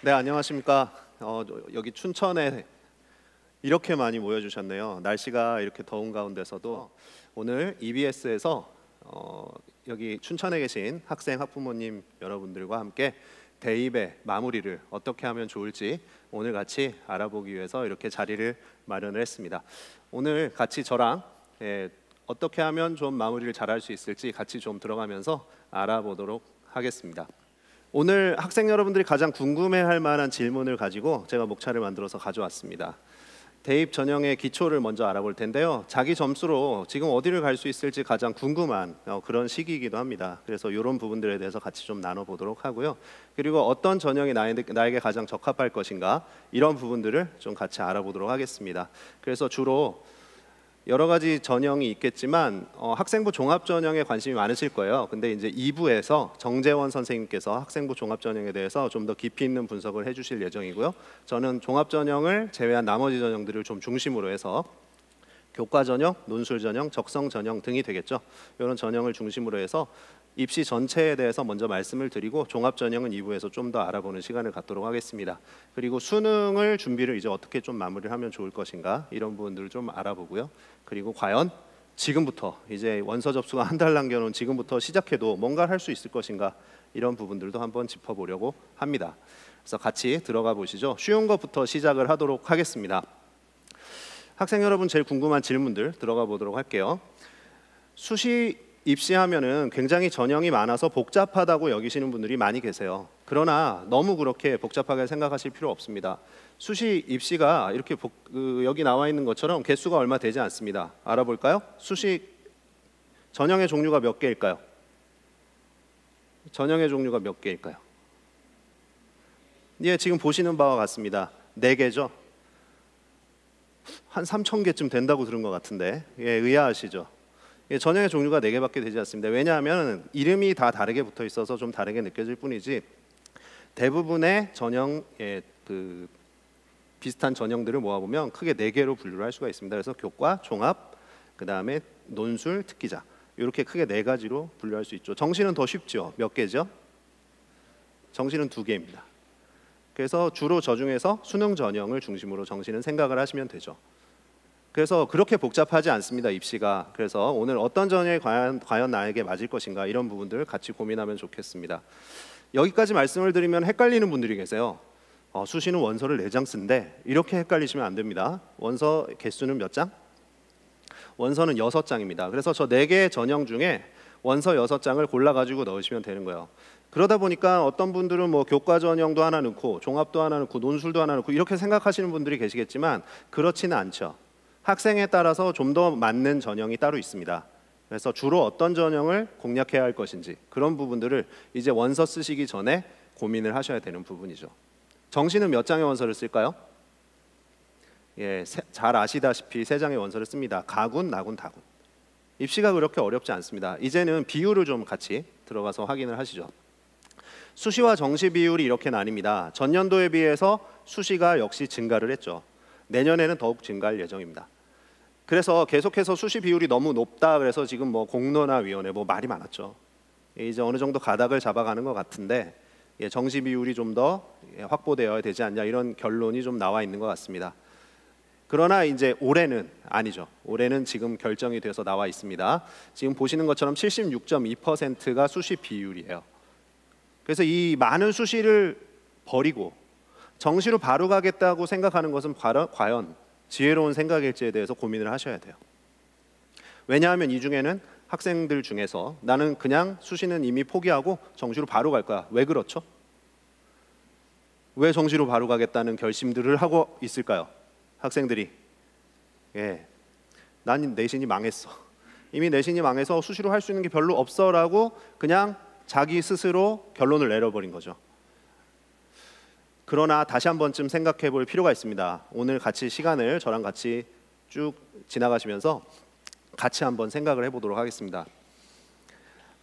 네, 안녕하십니까. 여기 춘천에 이렇게 많이 모여주셨네요. 날씨가 이렇게 더운 가운데서도 오늘 EBS에서 여기 춘천에 계신 학생, 학부모님 여러분들과 함께 대입의 마무리를 어떻게 하면 좋을지 오늘 같이 알아보기 위해서 이렇게 자리를 마련을 했습니다. 오늘 같이 저랑 어떻게 하면 좀 마무리를 잘할 수 있을지 같이 좀 들어가면서 알아보도록 하겠습니다. 오늘 학생 여러분들이 가장 궁금해할 만한 질문을 가지고 제가 목차를 만들어서 가져왔습니다. 대입 전형의 기초를 먼저 알아볼 텐데요. 자기 점수로 지금 어디를 갈 수 있을지 가장 궁금한 그런 시기이기도 합니다. 그래서 이런 부분들에 대해서 같이 좀 나눠보도록 하고요. 그리고 어떤 전형이 나에게 가장 적합할 것인가 이런 부분들을 좀 같이 알아보도록 하겠습니다. 그래서 주로 여러 가지 전형이 있겠지만 학생부 종합 전형에 관심이 많으실 거예요. 근데 이제 2부에서 정재원 선생님께서 학생부 종합 전형에 대해서 좀 더 깊이 있는 분석을 해주실 예정이고요. 저는 종합 전형을 제외한 나머지 전형들을 좀 중심으로 해서 교과 전형, 논술 전형, 적성 전형 등이 되겠죠. 이런 전형을 중심으로 해서 입시 전체에 대해서 먼저 말씀을 드리고 종합 전형은 2부에서 좀 더 알아보는 시간을 갖도록 하겠습니다. 그리고 수능을 준비를 이제 어떻게 좀 마무리를 하면 좋을 것인가 이런 부분들을 좀 알아보고요. 그리고 과연 지금부터 이제 원서 접수가 한 달 남겨놓은 지금부터 시작해도 뭔가를 할 수 있을 것인가 이런 부분들도 한번 짚어보려고 합니다. 그래서 같이 들어가 보시죠. 쉬운 것부터 시작을 하도록 하겠습니다. 학생 여러분 제일 궁금한 질문들 들어가 보도록 할게요. 수시 입시하면은 굉장히 전형이 많아서 복잡하다고 여기시는 분들이 많이 계세요. 그러나 너무 그렇게 복잡하게 생각하실 필요 없습니다. 수시 입시가 이렇게 여기 나와 있는 것처럼 개수가 얼마 되지 않습니다. 알아볼까요? 수시 전형의 종류가 몇 개일까요? 전형의 종류가 몇 개일까요? 예, 지금 보시는 바와 같습니다. 4개죠. 한 3,000개쯤 된다고 들은 것 같은데 예, 의아하시죠? 예, 전형의 종류가 4개밖에 되지 않습니다. 왜냐하면 이름이 다 다르게 붙어 있어서 좀 다르게 느껴질 뿐이지 대부분의 전형 비슷한 전형들을 모아보면 크게 4개로 분류를 할 수가 있습니다. 그래서 교과, 종합, 그 다음에 논술, 특기자 이렇게 크게 4가지로 분류할 수 있죠. 정시는 더 쉽죠. 몇 개죠? 정시는 2개입니다. 그래서 주로 저 중에서 수능 전형을 중심으로 정시는 생각을 하시면 되죠. 그래서 그렇게 복잡하지 않습니다. 입시가. 그래서 오늘 어떤 전형이 과연 나에게 맞을 것인가 이런 부분들을 같이 고민하면 좋겠습니다. 여기까지 말씀을 드리면 헷갈리는 분들이 계세요. 수시는 원서를 4장 쓴데 이렇게 헷갈리시면 안 됩니다. 원서 개수는 몇 장? 원서는 6장입니다. 그래서 저 4개의 전형 중에 원서 6장을 골라가지고 넣으시면 되는 거예요. 그러다 보니까 어떤 분들은 뭐 교과 전형도 하나 넣고 종합도 하나 넣고 논술도 하나 넣고 이렇게 생각하시는 분들이 계시겠지만 그렇지는 않죠. 학생에 따라서 좀 더 맞는 전형이 따로 있습니다. 그래서 주로 어떤 전형을 공략해야 할 것인지 그런 부분들을 이제 원서 쓰시기 전에 고민을 하셔야 되는 부분이죠. 정시는 몇 장의 원서를 쓸까요? 예, 잘 아시다시피 3장의 원서를 씁니다. 가군, 나군, 다군. 입시가 그렇게 어렵지 않습니다. 이제는 비율을 좀 같이 들어가서 확인을 하시죠. 수시와 정시 비율이 이렇게 나뉩니다. 전년도에 비해서 수시가 역시 증가를 했죠. 내년에는 더욱 증가할 예정입니다. 그래서 계속해서 수시 비율이 너무 높다 그래서 지금 뭐 공론화위원회 말이 많았죠. 이제 어느 정도 가닥을 잡아가는 것 같은데 정시 비율이 좀 더 확보되어야 되지 않냐 이런 결론이 좀 나와 있는 것 같습니다. 그러나 이제 올해는 아니죠. 올해는 지금 결정이 돼서 나와 있습니다. 지금 보시는 것처럼 76.2%가 수시 비율이에요. 그래서 이 많은 수시를 버리고 정시로 바로 가겠다고 생각하는 것은 과연 지혜로운 생각일지에 대해서 고민을 하셔야 돼요. 왜냐하면 이 중에는 학생들 중에서 나는 그냥 수시는 이미 포기하고 정시로 바로 갈 거야. 왜 그렇죠? 왜 정시로 바로 가겠다는 결심들을 하고 있을까요? 학생들이 난 내신이 망했어. 이미 내신이 망해서 수시로 할 수 있는 게 별로 없어라고 그냥 자기 스스로 결론을 내려버린 거죠. 그러나 다시 한 번쯤 생각해 볼 필요가 있습니다. 오늘 같이 시간을 저랑 같이 쭉 지나가시면서 같이 한번 생각을 해보도록 하겠습니다.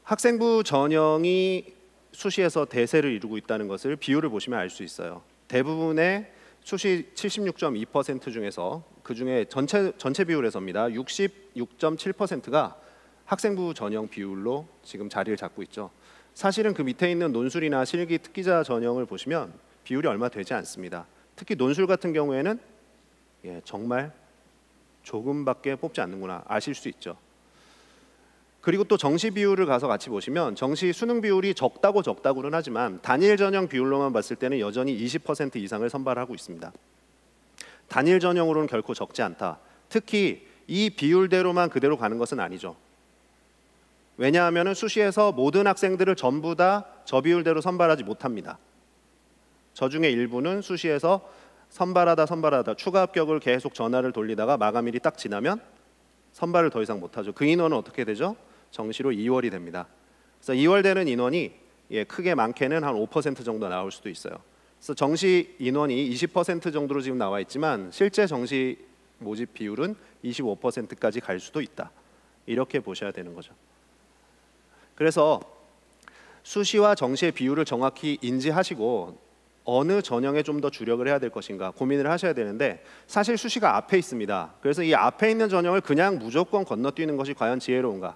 학생부 전형이 수시에서 대세를 이루고 있다는 것을 비율을 보시면 알 수 있어요. 대부분의 수시 76.2% 중에서 그 중에 전체 비율에서입니다. 66.7%가 학생부 전형 비율로 지금 자리를 잡고 있죠. 사실은 그 밑에 있는 논술이나 실기 특기자 전형을 보시면 비율이 얼마 되지 않습니다. 특히 논술 같은 경우에는 정말 조금밖에 뽑지 않는구나 아실 수 있죠. 그리고 또 정시 비율을 가서 같이 보시면 정시 수능 비율이 적다고는 하지만 단일 전형 비율로만 봤을 때는 여전히 20% 이상을 선발하고 있습니다. 단일 전형으로는 결코 적지 않다. 특히 이 비율대로만 그대로 가는 것은 아니죠. 왜냐하면 수시에서 모든 학생들을 전부 다 저 비율대로 선발하지 못합니다. 저 중에 일부는 수시에서 선발하다 추가 합격을 계속 전화를 돌리다가 마감일이 딱 지나면 선발을 더 이상 못하죠. 그 인원은 어떻게 되죠? 정시로 2월이 됩니다. 그래서 2월 되는 인원이 크게 많게는 한 5% 정도 나올 수도 있어요. 그래서 정시 인원이 20% 정도로 지금 나와 있지만 실제 정시 모집 비율은 25%까지 갈 수도 있다. 이렇게 보셔야 되는 거죠. 그래서 수시와 정시의 비율을 정확히 인지하시고 어느 전형에 좀 더 주력을 해야 될 것인가 고민을 하셔야 되는데 사실 수시가 앞에 있습니다. 그래서 이 앞에 있는 전형을 그냥 무조건 건너뛰는 것이 과연 지혜로운가?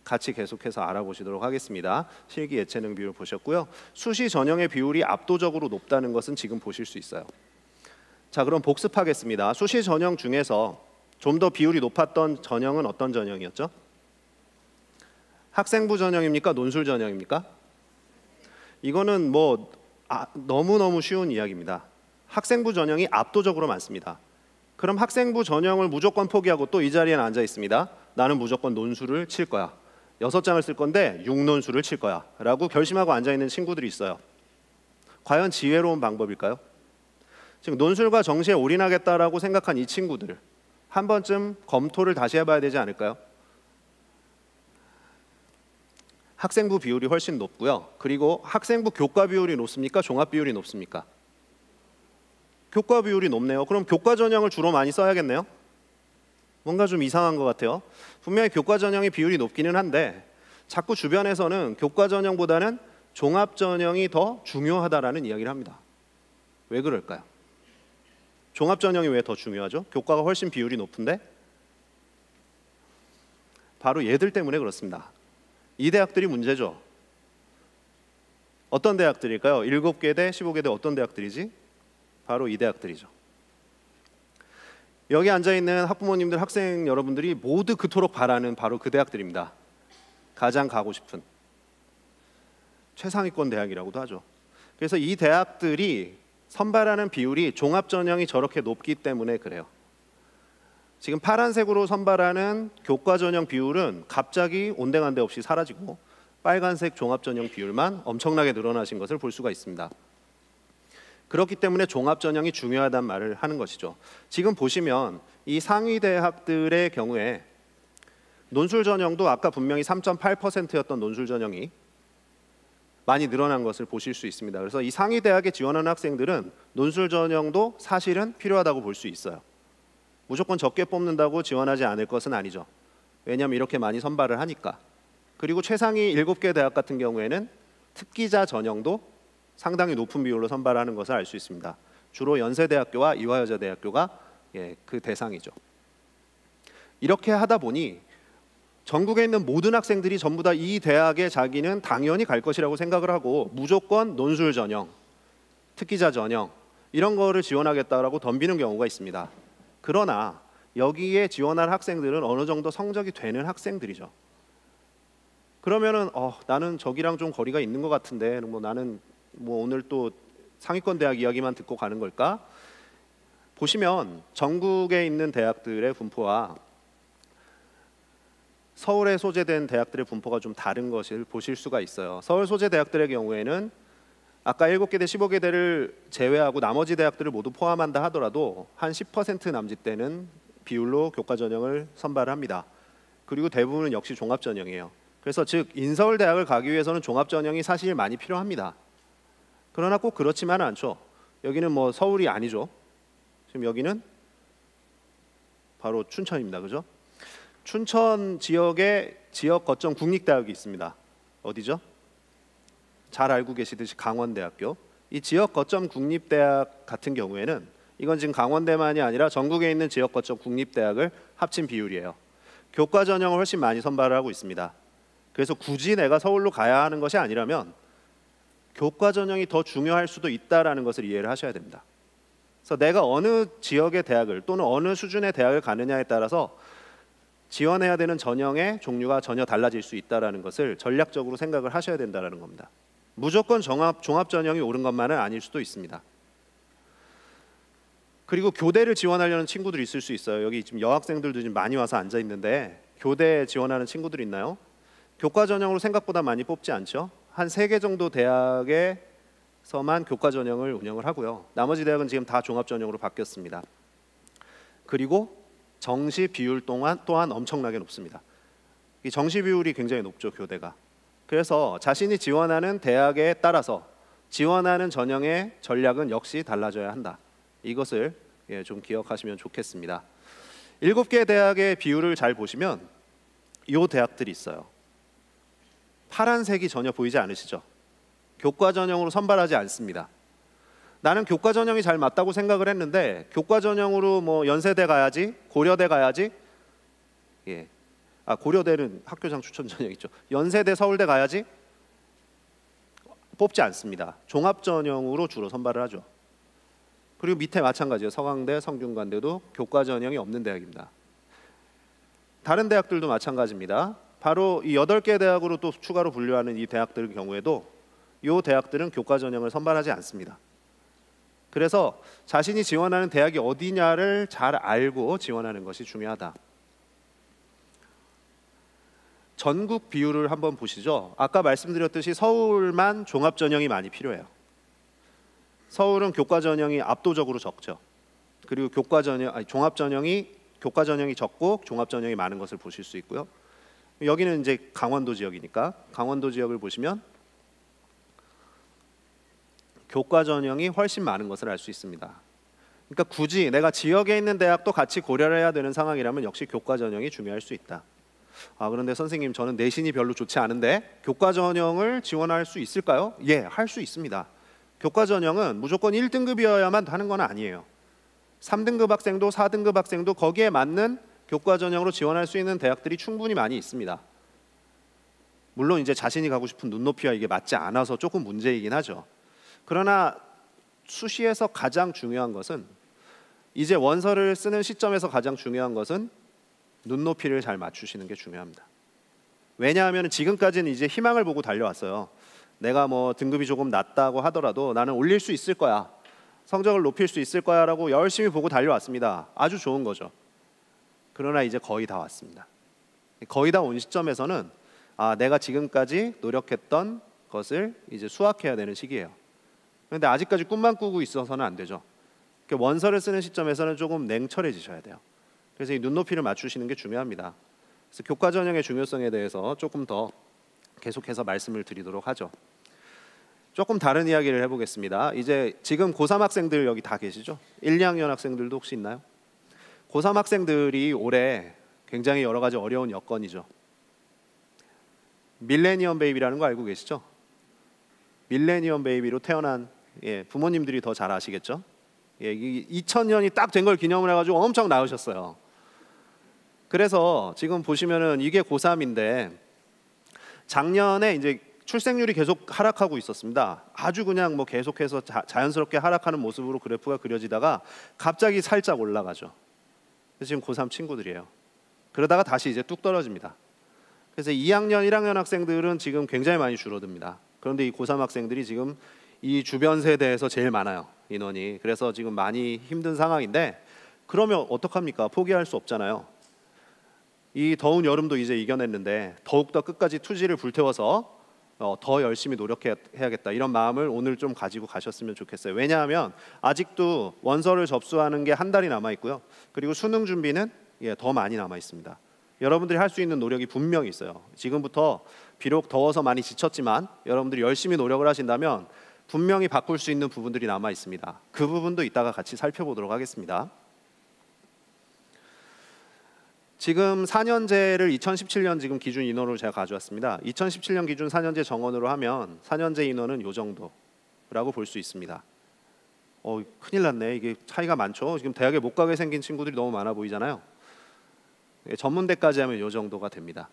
같이 계속해서 알아보시도록 하겠습니다. 실기 예체능 비율 보셨고요. 수시 전형의 비율이 압도적으로 높다는 것은 지금 보실 수 있어요. 자, 그럼 복습하겠습니다. 수시 전형 중에서 좀 더 비율이 높았던 전형은 어떤 전형이었죠? 학생부 전형입니까? 논술 전형입니까? 이거는 너무너무 쉬운 이야기입니다. 학생부 전형이 압도적으로 많습니다. 그럼 학생부 전형을 무조건 포기하고 또 이 자리에 앉아 있습니다. 나는 무조건 논술을 칠 거야. 6장을 쓸 건데 6논술을 칠 거야 라고 결심하고 앉아있는 친구들이 있어요. 과연 지혜로운 방법일까요? 지금 논술과 정시에 올인하겠다라고 생각한 이 친구들 한 번쯤 검토를 다시 해봐야 되지 않을까요? 학생부 비율이 훨씬 높고요. 그리고 학생부 교과 비율이 높습니까? 종합 비율이 높습니까? 교과 비율이 높네요. 그럼 교과 전형을 주로 많이 써야겠네요. 뭔가 좀 이상한 것 같아요. 분명히 교과 전형의 비율이 높기는 한데 자꾸 주변에서는 교과 전형보다는 종합 전형이 더 중요하다라는 이야기를 합니다. 왜 그럴까요? 종합 전형이 왜 더 중요하죠? 교과가 훨씬 비율이 높은데? 바로 얘들 때문에 그렇습니다. 이 대학들이 문제죠. 어떤 대학들일까요? 7개 대 15개 대 어떤 대학들이지? 바로 이 대학들이죠. 여기 앉아있는 학부모님들, 학생 여러분들이 모두 그토록 바라는 바로 그 대학들입니다. 가장 가고 싶은 최상위권 대학이라고도 하죠. 그래서 이 대학들이 선발하는 비율이 종합전형이 저렇게 높기 때문에 그래요. 지금 파란색으로 선발하는 교과전형 비율은 갑자기 온데간데 없이 사라지고 빨간색 종합전형 비율만 엄청나게 늘어나신 것을 볼 수가 있습니다. 그렇기 때문에 종합전형이 중요하다는 말을 하는 것이죠. 지금 보시면 이 상위 대학들의 경우에 논술 전형도 아까 분명히 3.8%였던 논술 전형이 많이 늘어난 것을 보실 수 있습니다. 그래서 이 상위 대학에 지원하는 학생들은 논술 전형도 사실은 필요하다고 볼 수 있어요. 무조건 적게 뽑는다고 지원하지 않을 것은 아니죠. 왜냐하면 이렇게 많이 선발을 하니까. 그리고 최상위 7개 대학 같은 경우에는 특기자 전형도 상당히 높은 비율로 선발하는 것을 알 수 있습니다. 주로 연세대학교와 이화여자대학교가 그 대상이죠. 이렇게 하다 보니 전국에 있는 모든 학생들이 전부 다 이 대학에 자기는 당연히 갈 것이라고 생각을 하고 무조건 논술 전형, 특기자 전형 이런 거를 지원하겠다라고 덤비는 경우가 있습니다. 그러나 여기에 지원할 학생들은 어느 정도 성적이 되는 학생들이죠. 그러면은 나는 저기랑 좀 거리가 있는 것 같은데 나는 오늘 또 상위권 대학 이야기만 듣고 가는 걸까? 보시면 전국에 있는 대학들의 분포와 서울에 소재된 대학들의 분포가 좀 다른 것을 보실 수가 있어요. 서울 소재 대학들의 경우에는 아까 7개 대 15개 대를 제외하고 나머지 대학들을 모두 포함한다 하더라도 한 10% 남짓 되는 비율로 교과 전형을 선발합니다. 그리고 대부분은 역시 종합 전형이에요. 그래서 즉 인서울 대학을 가기 위해서는 종합 전형이 사실 많이 필요합니다. 그러나 꼭 그렇지만은 않죠. 여기는 서울이 아니죠. 지금 여기는 바로 춘천입니다. 그죠? 춘천 지역에 지역 거점 국립대학이 있습니다. 어디죠? 잘 알고 계시듯이 강원대학교. 이 지역 거점 국립대학 같은 경우에는 이건 지금 강원대만이 아니라 전국에 있는 지역 거점 국립대학을 합친 비율이에요. 교과 전형을 훨씬 많이 선발을 하고 있습니다. 그래서 굳이 내가 서울로 가야 하는 것이 아니라면 교과 전형이 더 중요할 수도 있다라는 것을 이해를 하셔야 됩니다. 그래서 내가 어느 지역의 대학을 또는 어느 수준의 대학을 가느냐에 따라서 지원해야 되는 전형의 종류가 전혀 달라질 수 있다라는 것을 전략적으로 생각을 하셔야 된다는 겁니다. 무조건 종합 전형이 옳은 것만은 아닐 수도 있습니다. 그리고 교대를 지원하려는 친구들이 있을 수 있어요. 여기 지금 여학생들도 지금 많이 와서 앉아 있는데 교대 지원하는 친구들 있나요? 교과 전형으로 생각보다 많이 뽑지 않죠. 한 3개 정도 대학에서만 교과 전형을 운영을 하고요. 나머지 대학은 지금 다 종합 전형으로 바뀌었습니다. 그리고 정시 비율 또한 엄청나게 높습니다. 이 정시 비율이 굉장히 높죠, 교대가. 그래서 자신이 지원하는 대학에 따라서 지원하는 전형의 전략은 역시 달라져야 한다. 이것을 좀 기억하시면 좋겠습니다. 7개 대학의 비율을 잘 보시면 이 대학들이 있어요. 파란색이 전혀 보이지 않으시죠? 교과 전형으로 선발하지 않습니다. 나는 교과 전형이 잘 맞다고 생각을 했는데 교과 전형으로 뭐 연세대 가야지, 고려대 가야지. 고려대는 학교장 추천 전형 있죠. 연세대, 서울대 가야지. 뽑지 않습니다. 종합 전형으로 주로 선발을 하죠. 그리고 밑에 마찬가지예요. 서강대, 성균관대도 교과 전형이 없는 대학입니다. 다른 대학들도 마찬가지입니다. 바로 이 8개 대학으로 또 추가로 분류하는 이 대학들 경우에도 이 대학들은 교과 전형을 선발하지 않습니다. 그래서 자신이 지원하는 대학이 어디냐를 잘 알고 지원하는 것이 중요하다. 전국 비율을 한번 보시죠. 아까 말씀드렸듯이 서울만 종합 전형이 많이 필요해요. 서울은 교과 전형이 압도적으로 적죠. 그리고 종합 전형이 교과 전형이 적고 종합 전형이 많은 것을 보실 수 있고요. 여기는 이제 강원도 지역이니까 강원도 지역을 보시면 교과 전형이 훨씬 많은 것을 알 수 있습니다. 그러니까 굳이 내가 지역에 있는 대학도 같이 고려를 해야 되는 상황이라면 역시 교과 전형이 중요할 수 있다. 그런데 선생님, 저는 내신이 별로 좋지 않은데 교과 전형을 지원할 수 있을까요? 예, 할 수 있습니다. 교과 전형은 무조건 1등급이어야만 하는 건 아니에요. 3등급 학생도 4등급 학생도 거기에 맞는 교과 전형으로 지원할 수 있는 대학들이 충분히 많이 있습니다. 물론 이제 자신이 가고 싶은 눈높이와 이게 맞지 않아서 조금 문제이긴 하죠. 그러나 수시에서 가장 중요한 것은, 이제 원서를 쓰는 시점에서 가장 중요한 것은 눈높이를 잘 맞추시는 게 중요합니다. 왜냐하면 지금까지는 이제 희망을 보고 달려왔어요. 내가 뭐 등급이 조금 낮다고 하더라도 나는 올릴 수 있을 거야, 성적을 높일 수 있을 거야 라고 열심히 보고 달려왔습니다. 아주 좋은 거죠. 그러나 이제 거의 다 왔습니다. 거의 다 온 시점에서는 내가 지금까지 노력했던 것을 이제 수확해야 되는 시기예요. 그런데 아직까지 꿈만 꾸고 있어서는 안 되죠. 원서를 쓰는 시점에서는 조금 냉철해지셔야 돼요. 그래서 이 눈높이를 맞추시는 게 중요합니다. 그래서 교과 전형의 중요성에 대해서 조금 더 계속해서 말씀을 드리도록 하죠. 조금 다른 이야기를 해보겠습니다. 이제 지금 고3 학생들 여기 다 계시죠? 1, 2학년 학생들도 혹시 있나요? 고3 학생들이 올해 굉장히 여러 가지 어려운 여건이죠. 밀레니엄 베이비라는 거 알고 계시죠? 밀레니엄 베이비로 태어난 부모님들이 더 잘 아시겠죠? 2000년이 딱 된 걸 기념을 해가지고 엄청 낳으셨어요. 그래서 지금 보시면은 이게 고3인데 작년에 이제 출생률이 계속 하락하고 있었습니다. 아주 그냥 뭐 계속해서 자연스럽게 하락하는 모습으로 그래프가 그려지다가 갑자기 살짝 올라가죠. 그래서 지금 고3 친구들이에요. 그러다가 다시 이제 뚝 떨어집니다. 그래서 2학년, 1학년 학생들은 지금 굉장히 많이 줄어듭니다. 그런데 이 고3 학생들이 지금 이 주변 세대에서 제일 많아요, 인원이. 그래서 지금 많이 힘든 상황인데, 그러면 어떡합니까? 포기할 수 없잖아요. 이 더운 여름도 이제 이겨냈는데 더욱더 끝까지 투지를 불태워서 더 열심히 노력해야겠다, 이런 마음을 오늘 좀 가지고 가셨으면 좋겠어요. 왜냐하면 아직도 원서를 접수하는 게 한 달이 남아 있고요. 그리고 수능 준비는 더 많이 남아 있습니다. 여러분들이 할 수 있는 노력이 분명히 있어요. 지금부터 비록 더워서 많이 지쳤지만 여러분들이 열심히 노력을 하신다면 분명히 바꿀 수 있는 부분들이 남아 있습니다. 그 부분도 이따가 같이 살펴보도록 하겠습니다. 지금 4년제를 2017년 지금 기준 인원으로 제가 가져왔습니다. 2017년 기준 4년제 정원으로 하면 4년제 인원은 이 정도라고 볼 수 있습니다. 큰일 났네. 이게 차이가 많죠. 지금 대학에 못 가게 생긴 친구들이 너무 많아 보이잖아요. 전문대까지 하면 이 정도가 됩니다.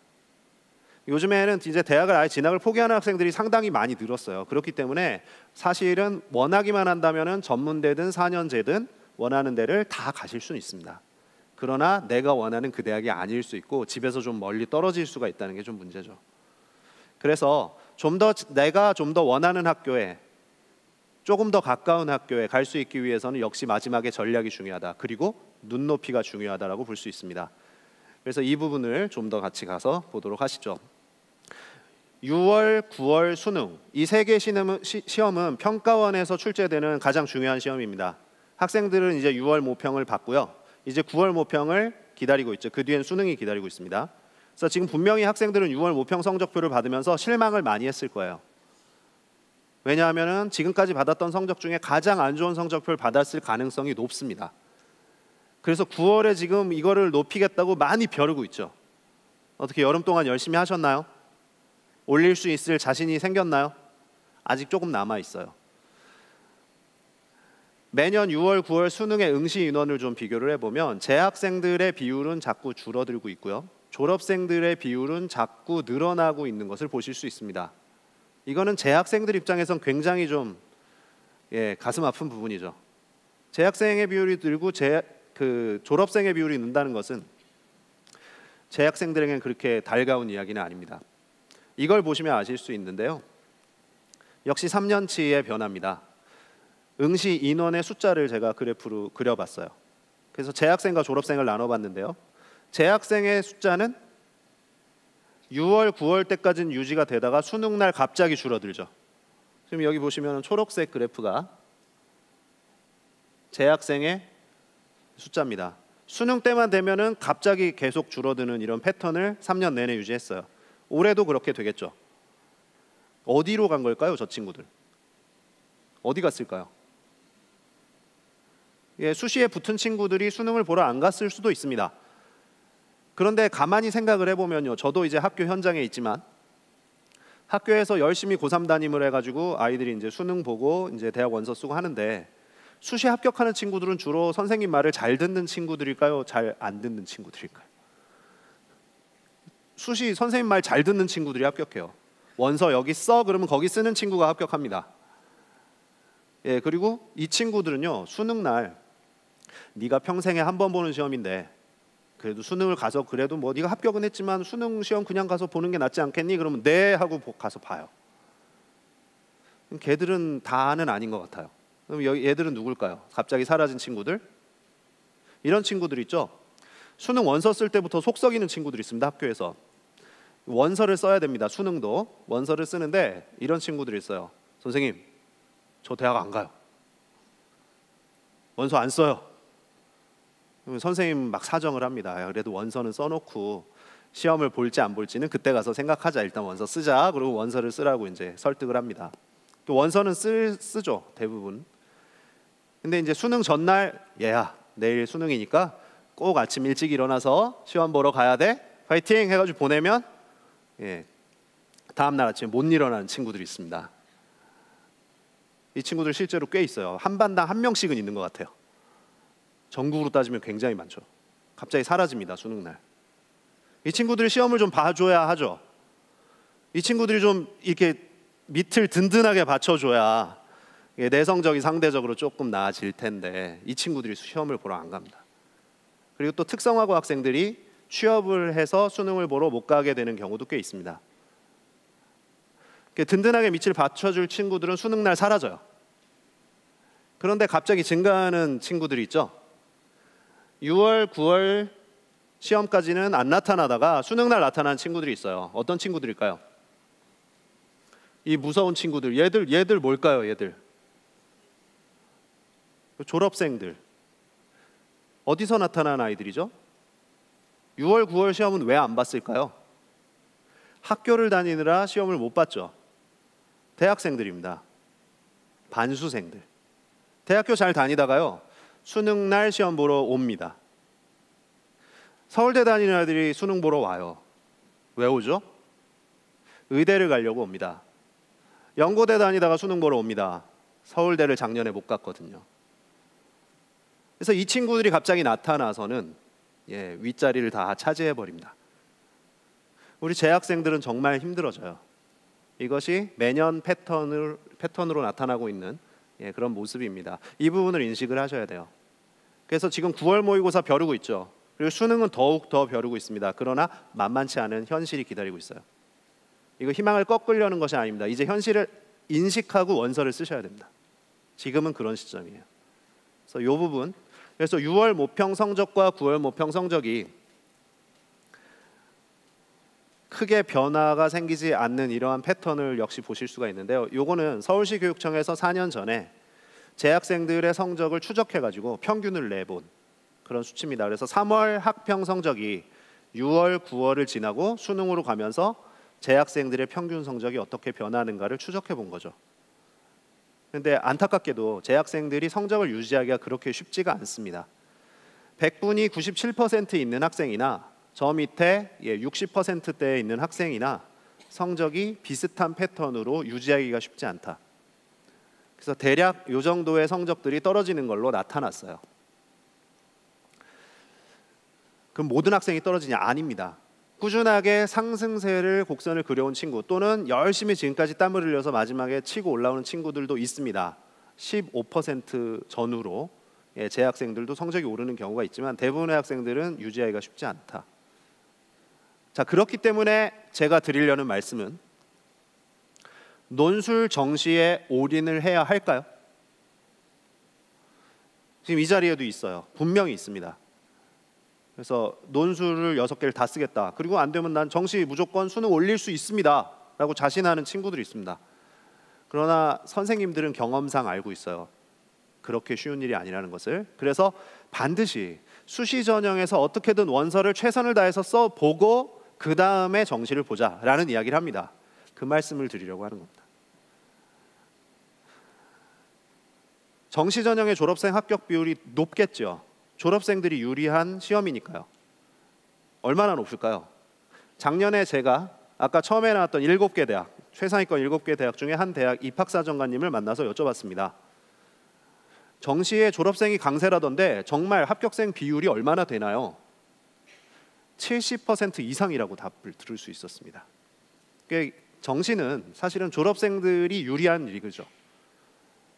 요즘에는 이제 대학을 아예 진학을 포기하는 학생들이 상당히 많이 늘었어요. 그렇기 때문에 사실은 원하기만 한다면은 전문대든 4년제든 원하는 데를 다 가실 수는 있습니다. 그러나 내가 원하는 그 대학이 아닐 수 있고 집에서 좀 멀리 떨어질 수가 있다는 게 좀 문제죠. 그래서 내가 좀 더 원하는 학교에, 조금 더 가까운 학교에 갈 수 있기 위해서는 역시 마지막에 전략이 중요하다. 그리고 눈높이가 중요하다라고 볼 수 있습니다. 그래서 이 부분을 좀 더 같이 가서 보도록 하시죠. 6월, 9월 수능, 이 세 개 시험은 평가원에서 출제되는 가장 중요한 시험입니다. 학생들은 이제 6월 모평을 받고요. 이제 9월 모평을 기다리고 있죠. 그 뒤엔 수능이 기다리고 있습니다. 그래서 지금 분명히 학생들은 6월 모평 성적표를 받으면서 실망을 많이 했을 거예요. 왜냐하면 지금까지 받았던 성적 중에 가장 안 좋은 성적표를 받았을 가능성이 높습니다. 그래서 9월에 지금 이거를 높이겠다고 많이 벼르고 있죠. 어떻게 여름 동안 열심히 하셨나요? 올릴 수 있을 자신이 생겼나요? 아직 조금 남아 있어요. 매년 6월, 9월 수능의 응시 인원을 좀 비교를 해보면 재학생들의 비율은 자꾸 줄어들고 있고요. 졸업생들의 비율은 자꾸 늘어나고 있는 것을 보실 수 있습니다. 이거는 재학생들 입장에선 굉장히 좀 가슴 아픈 부분이죠. 재학생의 비율이 늘고 졸업생의 비율이 는다는 것은 재학생들에게는 그렇게 달가운 이야기는 아닙니다. 이걸 보시면 아실 수 있는데요. 역시 3년치의 변화입니다. 응시 인원의 숫자를 제가 그래프로 그려봤어요. 그래서 재학생과 졸업생을 나눠봤는데요. 재학생의 숫자는 6월, 9월 때까지는 유지가 되다가 수능날 갑자기 줄어들죠. 지금 여기 보시면 초록색 그래프가 재학생의 숫자입니다. 수능 때만 되면은 갑자기 계속 줄어드는 이런 패턴을 3년 내내 유지했어요. 올해도 그렇게 되겠죠. 어디로 간 걸까요, 저 친구들? 어디 갔을까요? 수시에 붙은 친구들이 수능을 보러 안 갔을 수도 있습니다. 그런데 가만히 생각을 해보면요, 저도 이제 학교 현장에 있지만 학교에서 열심히 고3 담임을 해가지고 아이들이 이제 수능 보고 이제 대학 원서 쓰고 하는데 수시 합격하는 친구들은 주로 선생님 말을 잘 듣는 친구들일까요? 잘 안 듣는 친구들일까요? 수시 선생님 말 잘 듣는 친구들이 합격해요. 원서 여기 써 그러면 거기 쓰는 친구가 합격합니다. 그리고 이 친구들은요, 수능날 네가 평생에 한 번 보는 시험인데 그래도 수능을 가서 그래도 뭐 네가 합격은 했지만 수능 시험 그냥 가서 보는 게 낫지 않겠니? 그러면 네 하고 가서 봐요. 걔들은 다는 아닌 것 같아요. 그럼 얘들은 누굴까요? 갑자기 사라진 친구들? 이런 친구들 있죠. 수능 원서 쓸 때부터 속 썩이는 친구들이 있습니다. 학교에서 원서를 써야 됩니다. 수능도 원서를 쓰는데 이런 친구들이 있어요. 선생님, 저 대학 안 가요. 원서 안 써요. 그러면 선생님 막 사정을 합니다. 그래도 원서는 써놓고 시험을 볼지 안 볼지는 그때 가서 생각하자. 일단 원서 쓰자. 그리고 원서를 쓰라고 이제 설득을 합니다. 또 원서는 쓰죠, 대부분. 근데 이제 수능 전날, 얘야 내일 수능이니까 꼭 아침 일찍 일어나서 시험 보러 가야 돼. 파이팅 해가지고 보내면 다음 날 아침에 못 일어나는 친구들이 있습니다. 이 친구들 실제로 꽤 있어요. 한 반당 한 명씩은 있는 것 같아요. 전국으로 따지면 굉장히 많죠. 갑자기 사라집니다, 수능날. 이 친구들이 시험을 좀 봐줘야 하죠. 이 친구들이 좀 이렇게 밑을 든든하게 받쳐줘야 내 성적이 상대적으로 조금 나아질 텐데 이 친구들이 시험을 보러 안 갑니다. 그리고 또 특성화고 학생들이 취업을 해서 수능을 보러 못 가게 되는 경우도 꽤 있습니다. 든든하게 밑을 받쳐줄 친구들은 수능날 사라져요. 그런데 갑자기 증가하는 친구들이 있죠. 6월, 9월 시험까지는 안 나타나다가 수능날 나타나는 친구들이 있어요. 어떤 친구들일까요? 이 무서운 친구들, 얘들 뭘까요? 얘들 졸업생들. 어디서 나타난 아이들이죠? 6월, 9월 시험은 왜 안 봤을까요? 학교를 다니느라 시험을 못 봤죠. 대학생들입니다. 반수생들. 대학교 잘 다니다가요, 수능날 시험 보러 옵니다. 서울대 다니는 아이들이 수능 보러 와요. 왜 오죠? 의대를 가려고 옵니다. 연고대 다니다가 수능 보러 옵니다. 서울대를 작년에 못 갔거든요. 그래서 이 친구들이 갑자기 나타나서는 윗자리를 다 차지해 버립니다. 우리 재학생들은 정말 힘들어져요. 이것이 매년 패턴으로 나타나고 있는 그런 모습입니다. 이 부분을 인식을 하셔야 돼요. 그래서 지금 9월 모의고사 벼르고 있죠. 그리고 수능은 더욱 더 벼르고 있습니다. 그러나 만만치 않은 현실이 기다리고 있어요. 이거 희망을 꺾으려는 것이 아닙니다. 이제 현실을 인식하고 원서를 쓰셔야 됩니다. 지금은 그런 시점이에요. 그래서 이 부분, 그래서 6월 모평 성적과 9월 모평 성적이 크게 변화가 생기지 않는 이러한 패턴을 역시 보실 수가 있는데요. 요거는 서울시 교육청에서 4년 전에 재학생들의 성적을 추적해가지고 평균을 내본 그런 수치입니다. 그래서 3월 학평 성적이 6월, 9월을 지나고 수능으로 가면서 재학생들의 평균 성적이 어떻게 변하는가를 추적해 본 거죠. 그런데 안타깝게도 재학생들이 성적을 유지하기가 그렇게 쉽지가 않습니다. 100분이 97% 있는 학생이나 저 밑에 60%대에 있는 학생이나 성적이 비슷한 패턴으로 유지하기가 쉽지 않다. 그래서 대략 이 정도의 성적들이 떨어지는 걸로 나타났어요. 그럼 모든 학생이 떨어지냐? 아닙니다. 꾸준하게 상승세를 곡선을 그려온 친구 또는 열심히 지금까지 땀을 흘려서 마지막에 치고 올라오는 친구들도 있습니다. 15% 전후로 재학생들도 성적이 오르는 경우가 있지만 대부분의 학생들은 유지하기가 쉽지 않다. 자, 그렇기 때문에 제가 드리려는 말씀은 논술 정시에 올인을 해야 할까요? 지금 이 자리에도 있어요. 분명히 있습니다. 그래서 논술을 6개를 다 쓰겠다. 그리고 안 되면 난 정시 무조건 수능 올릴 수 있습니다. 라고 자신하는 친구들이 있습니다. 그러나 선생님들은 경험상 알고 있어요. 그렇게 쉬운 일이 아니라는 것을. 그래서 반드시 수시 전형에서 어떻게든 원서를 최선을 다해서 써보고 그 다음에 정시를 보자라는 이야기를 합니다. 그 말씀을 드리려고 하는 겁니다. 정시 전형의 졸업생 합격 비율이 높겠죠. 졸업생들이 유리한 시험이니까요. 얼마나 높을까요? 작년에 제가 아까 처음에 나왔던 7개 대학, 최상위권 7개 대학 중에 한 대학 입학사정관님을 만나서 여쭤봤습니다. 정시에 졸업생이 강세라던데 정말 합격생 비율이 얼마나 되나요? 70% 이상이라고 답을 들을 수 있었습니다. 정시는 사실은 졸업생들이 유리한 리그죠.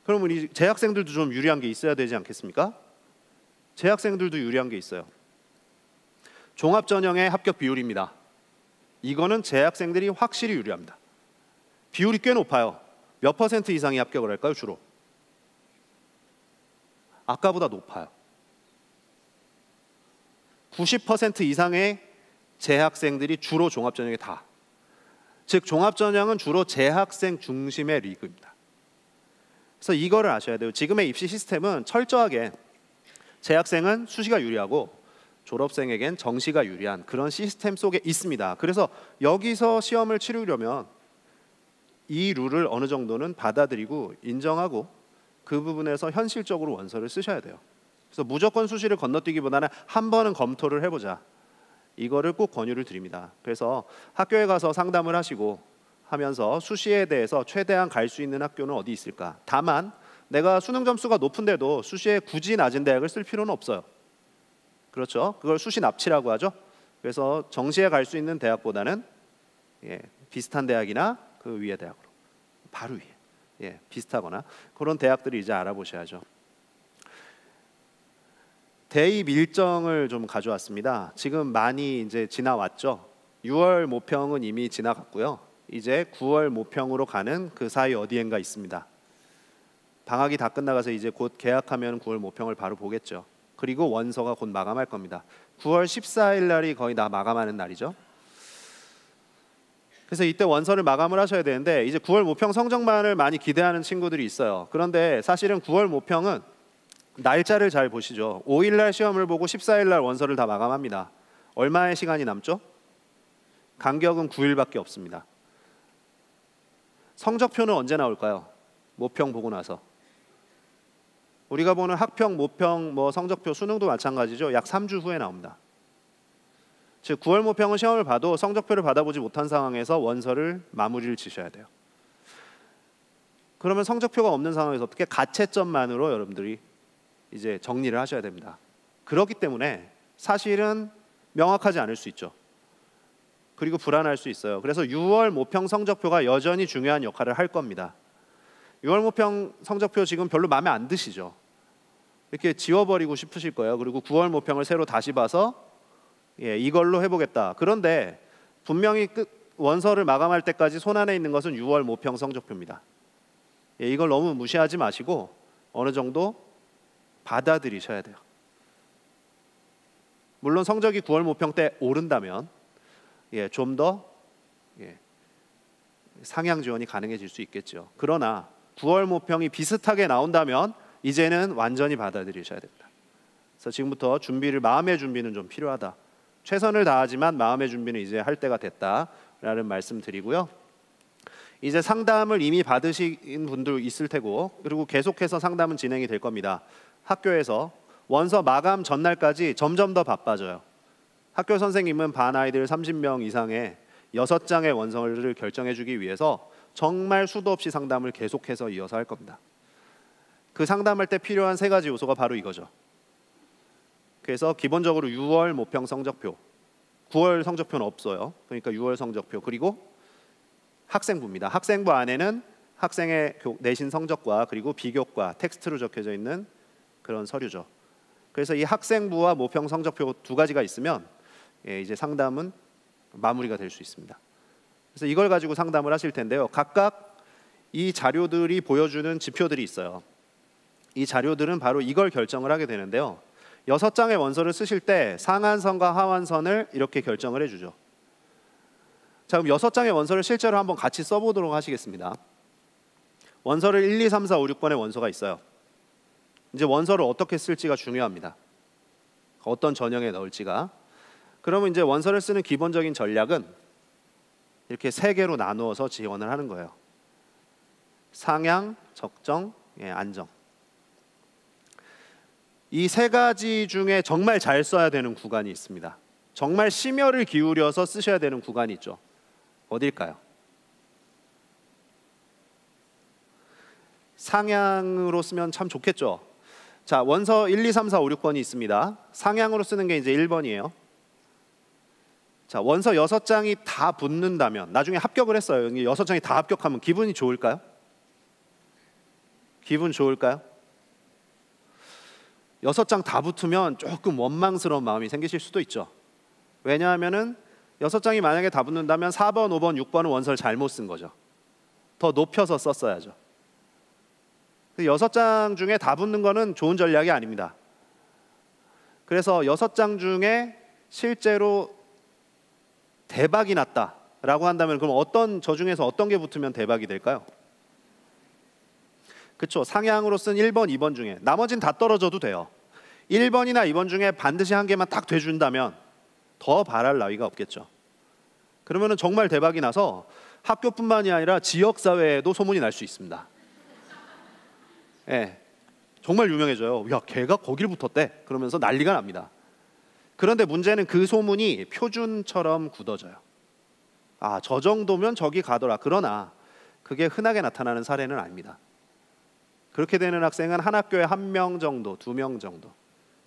그럼 우리 재학생들도 좀 유리한 게 있어야 되지 않겠습니까? 재학생들도 유리한 게 있어요. 종합전형의 합격 비율입니다. 이거는 재학생들이 확실히 유리합니다. 비율이 꽤 높아요. 몇 퍼센트 이상이 합격을 할까요? 주로 아까보다 높아요. 90% 이상의 재학생들이 주로 종합전형에 다. 즉 종합전형은 주로 재학생 중심의 리그입니다. 그래서 이거를 아셔야 돼요. 지금의 입시 시스템은 철저하게 재학생은 수시가 유리하고 졸업생에겐 정시가 유리한 그런 시스템 속에 있습니다. 그래서 여기서 시험을 치르려면 이 룰을 어느 정도는 받아들이고 인정하고 그 부분에서 현실적으로 원서를 쓰셔야 돼요. 그래서 무조건 수시를 건너뛰기보다는 한 번은 검토를 해보자. 이거를 꼭 권유를 드립니다. 그래서 학교에 가서 상담을 하시고 하면서 수시에 대해서 최대한 갈 수 있는 학교는 어디 있을까? 다만 내가 수능 점수가 높은데도 수시에 굳이 낮은 대학을 쓸 필요는 없어요. 그렇죠? 그걸 수시 납치라고 하죠. 그래서 정시에 갈 수 있는 대학보다는 비슷한 대학이나 그 위의 대학으로 바로 위에 비슷하거나 그런 대학들을 이제 알아보셔야죠. 대입 일정을 좀 가져왔습니다. 지금 많이 이제 지나왔죠. 6월 모평은 이미 지나갔고요. 이제 9월 모평으로 가는 그 사이 어디엔가 있습니다. 방학이 다 끝나가서 이제 곧 개학하면 9월 모평을 바로 보겠죠. 그리고 원서가 곧 마감할 겁니다. 9월 14일 날이 거의 다 마감하는 날이죠. 그래서 이때 원서를 마감을 하셔야 되는데 이제 9월 모평 성적만을 많이 기대하는 친구들이 있어요. 그런데 사실은 9월 모평은 날짜를 잘 보시죠. 5일 날 시험을 보고 14일 날 원서를 다 마감합니다. 얼마의 시간이 남죠? 간격은 9일밖에 없습니다. 성적표는 언제 나올까요? 모평 보고 나서. 우리가 보는 학평, 모평, 성적표, 수능도 마찬가지죠. 약 3주 후에 나옵니다. 즉 9월 모평은 시험을 봐도 성적표를 받아보지 못한 상황에서 원서를 마무리를 지셔야 돼요. 그러면 성적표가 없는 상황에서 어떻게 가채점만으로 여러분들이 이제 정리를 하셔야 됩니다. 그렇기 때문에 사실은 명확하지 않을 수 있죠. 그리고 불안할 수 있어요. 그래서 6월 모평 성적표가 여전히 중요한 역할을 할 겁니다. 6월 모평 성적표 지금 별로 마음에 안 드시죠? 이렇게 지워버리고 싶으실 거예요. 그리고 9월 모평을 새로 다시 봐서 이걸로 해보겠다. 그런데 분명히 원서를 마감할 때까지 손안에 있는 것은 6월 모평 성적표입니다. 이걸 너무 무시하지 마시고 어느 정도 받아들이셔야 돼요. 물론 성적이 9월 모평 때 오른다면 좀 더 상향 지원이 가능해질 수 있겠죠. 그러나 9월 모평이 비슷하게 나온다면 이제는 완전히 받아들이셔야 됩니다. 그래서 지금부터 마음의 준비는 좀 필요하다. 최선을 다하지만 마음의 준비는 이제 할 때가 됐다라는 말씀 드리고요. 이제 상담을 이미 받으신 분들 있을 테고, 그리고 계속해서 상담은 진행이 될 겁니다. 학교에서 원서 마감 전날까지 점점 더 바빠져요. 학교 선생님은 반 아이들 30명 이상의 6장의 원서를 결정해 주기 위해서 정말 수도 없이 상담을 계속해서 이어서 할 겁니다. 그 상담할 때 필요한 3가지 요소가 바로 이거죠. 그래서 기본적으로 6월 모평 성적표, 9월 성적표는 없어요. 그러니까 6월 성적표, 그리고 학생부입니다. 학생부 안에는 학생의 내신 성적과 그리고 비교과 텍스트로 적혀져 있는 그런 서류죠. 그래서 이 학생부와 모평 성적표 2가지가 있으면 이제 상담은 마무리가 될 수 있습니다. 그래서 이걸 가지고 상담을 하실 텐데요. 각각 이 자료들이 보여주는 지표들이 있어요. 이 자료들은 바로 이걸 결정을 하게 되는데요. 6장의 원서를 쓰실 때 상한선과 하한선을 이렇게 결정을 해주죠. 자, 그럼 6장의 원서를 실제로 한번 같이 써보도록 하시겠습니다. 원서를 1, 2, 3, 4, 5, 6번의 원서가 있어요. 이제 원서를 어떻게 쓸지가 중요합니다. 어떤 전형에 넣을지가. 그러면 이제 원서를 쓰는 기본적인 전략은 이렇게 3개로 나누어서 지원을 하는 거예요. 상향, 적정, 안정. 이 3가지 중에 정말 잘 써야 되는 구간이 있습니다. 정말 심혈을 기울여서 쓰셔야 되는 구간이 있죠. 어딜까요? 상향으로 쓰면 참 좋겠죠. 자, 원서 1, 2, 3, 4, 5, 6번이 있습니다. 상향으로 쓰는 게 이제 1번이에요. 자, 원서 6장이 다 붙는다면, 나중에 합격을 했어요. 6장이 다 합격하면 기분이 좋을까요? 기분 좋을까요? 6장 다 붙으면 조금 원망스러운 마음이 생기실 수도 있죠. 왜냐하면은 6장이 만약에 다 붙는다면 4번, 5번, 6번은 원서를 잘못 쓴 거죠. 더 높여서 썼어야죠. 6장 중에 다 붙는 거는 좋은 전략이 아닙니다. 그래서 6장 중에 실제로 대박이 났다라고 한다면 그럼 저 중에서 어떤 게 붙으면 대박이 될까요? 그렇죠. 상향으로 쓴 1번, 2번 중에 나머지는 다 떨어져도 돼요. 1번이나 2번 중에 반드시 한 개만 딱 돼준다면 더 바랄 나위가 없겠죠. 그러면은 정말 대박이 나서 학교뿐만이 아니라 지역사회에도 소문이 날 수 있습니다. 정말 유명해져요. 야, 걔가 거길 붙었대. 그러면서 난리가 납니다. 그런데 문제는 그 소문이 표준처럼 굳어져요. 아, 저 정도면 저기 가더라. 그러나 그게 흔하게 나타나는 사례는 아닙니다. 그렇게 되는 학생은 한 학교에 1명 정도, 2명 정도.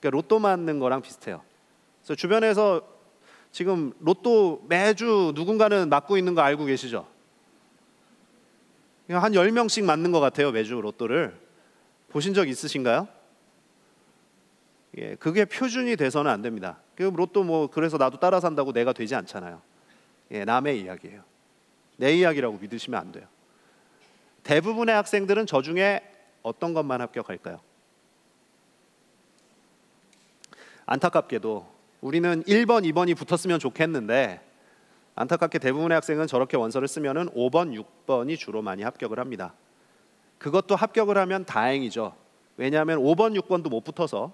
그러니까 로또 맞는 거랑 비슷해요. 그래서 주변에서 지금 로또 매주 누군가는 맞고 있는 거 알고 계시죠? 한 10명씩 맞는 것 같아요. 매주 로또를. 보신 적 있으신가요? 그게 표준이 돼서는 안 됩니다. 그 로또 그래서 나도 따라 산다고 내가 되지 않잖아요. 남의 이야기예요. 내 이야기라고 믿으시면 안 돼요. 대부분의 학생들은 저 중에 어떤 것만 합격할까요? 안타깝게도 우리는 1번, 2번이 붙었으면 좋겠는데 안타깝게 대부분의 학생은 저렇게 원서를 쓰면은 5번, 6번이 주로 많이 합격을 합니다. 그것도 합격을 하면 다행이죠. 왜냐하면 5번, 6번도 못 붙어서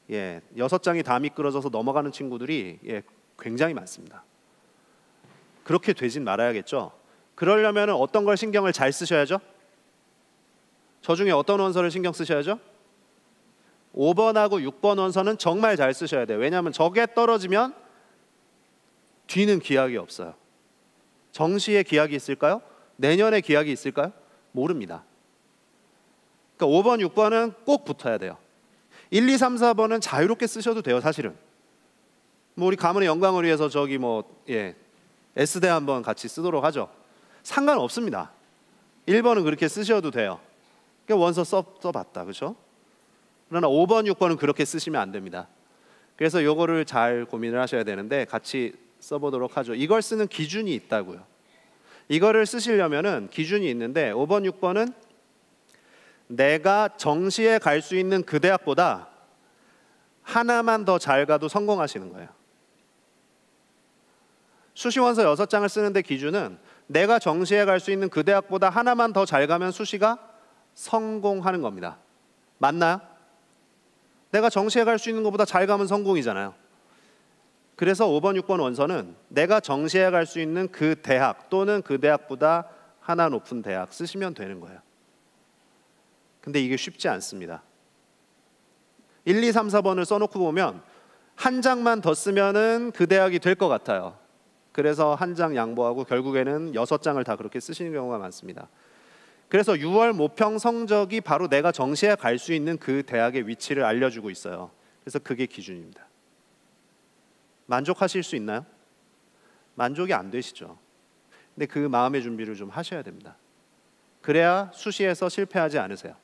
6장이 다 미끄러져서 넘어가는 친구들이 굉장히 많습니다. 그렇게 되진 말아야겠죠. 그러려면 어떤 걸 신경을 잘 쓰셔야죠? 저 중에 어떤 원서를 신경 쓰셔야죠? 5번하고 6번 원서는 정말 잘 쓰셔야 돼요. 왜냐하면 저게 떨어지면 뒤는 기약이 없어요. 정시에 기약이 있을까요? 내년에 기약이 있을까요? 모릅니다. 그러니까 5번, 6번은 꼭 붙어야 돼요. 1, 2, 3, 4번은 자유롭게 쓰셔도 돼요. 사실은 우리 가문의 영광을 위해서 S대 한번 같이 쓰도록 하죠. 상관없습니다. 1번은 그렇게 쓰셔도 돼요. 그러니까 원서 써봤다. 그렇죠? 그러나 5번, 6번은 그렇게 쓰시면 안 됩니다. 그래서 이거를 잘 고민을 하셔야 되는데 같이 써보도록 하죠. 이걸 쓰는 기준이 있다고요. 이거를 쓰시려면은 기준이 있는데 5번, 6번은 내가 정시에 갈 수 있는 그 대학보다 하나만 더 잘 가도 성공하시는 거예요. 수시원서 6장을 쓰는데 기준은 내가 정시에 갈 수 있는 그 대학보다 하나만 더 잘 가면 수시가 성공하는 겁니다. 맞나요? 내가 정시에 갈 수 있는 것보다 잘 가면 성공이잖아요. 그래서 5번, 6번 원서는 내가 정시에 갈 수 있는 그 대학 또는 그 대학보다 하나 높은 대학 쓰시면 되는 거예요. 근데 이게 쉽지 않습니다. 1, 2, 3, 4번을 써놓고 보면 한 장만 더 쓰면은 그 대학이 될 것 같아요. 그래서 한 장 양보하고 결국에는 6장을 다 그렇게 쓰시는 경우가 많습니다. 그래서 6월 모평 성적이 바로 내가 정시에 갈 수 있는 그 대학의 위치를 알려주고 있어요. 그래서 그게 기준입니다. 만족하실 수 있나요? 만족이 안 되시죠. 근데 그 마음의 준비를 좀 하셔야 됩니다. 그래야 수시에서 실패하지 않으세요.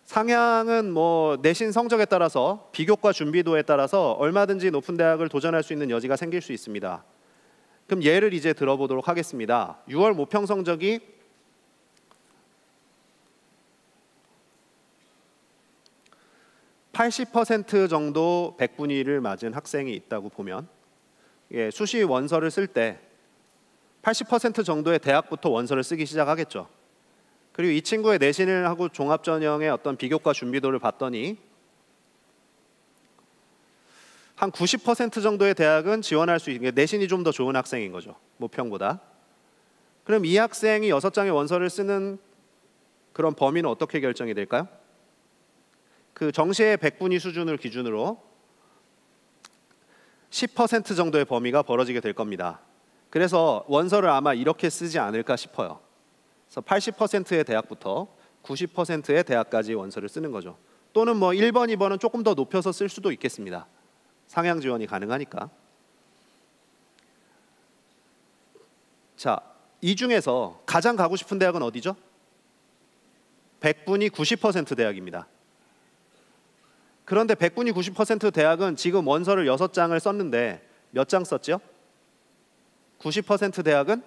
상향은 뭐 내신 성적에 따라서 비교과 준비도에 따라서 얼마든지 높은 대학을 도전할 수 있는 여지가 생길 수 있습니다. 그럼 예를 이제 들어보도록 하겠습니다. 6월 모평 성적이 80% 정도 100분위를 맞은 학생이 있다고 보면 수시 원서를 쓸 때 80% 정도의 대학부터 원서를 쓰기 시작하겠죠. 그리고 이 친구의 내신을 하고 종합전형의 어떤 비교과 준비도를 봤더니 한 90% 정도의 대학은 지원할 수 있는, 내신이 좀 더 좋은 학생인 거죠. 모평보다. 그럼 이 학생이 6장의 원서를 쓰는 그런 범위는 어떻게 결정이 될까요? 그 정시의 100분위 수준을 기준으로 10% 정도의 범위가 벌어지게 될 겁니다. 그래서 원서를 아마 이렇게 쓰지 않을까 싶어요. 그래서 80%의 대학부터 90%의 대학까지 원서를 쓰는 거죠. 또는 뭐 1번, 2번은 조금 더 높여서 쓸 수도 있겠습니다. 상향 지원이 가능하니까. 자, 이 중에서 가장 가고 싶은 대학은 어디죠? 100분위 90% 대학입니다. 그런데 100분위 90% 대학은 지금 원서를 6장을 썼는데 몇 장 썼죠? 90% 대학은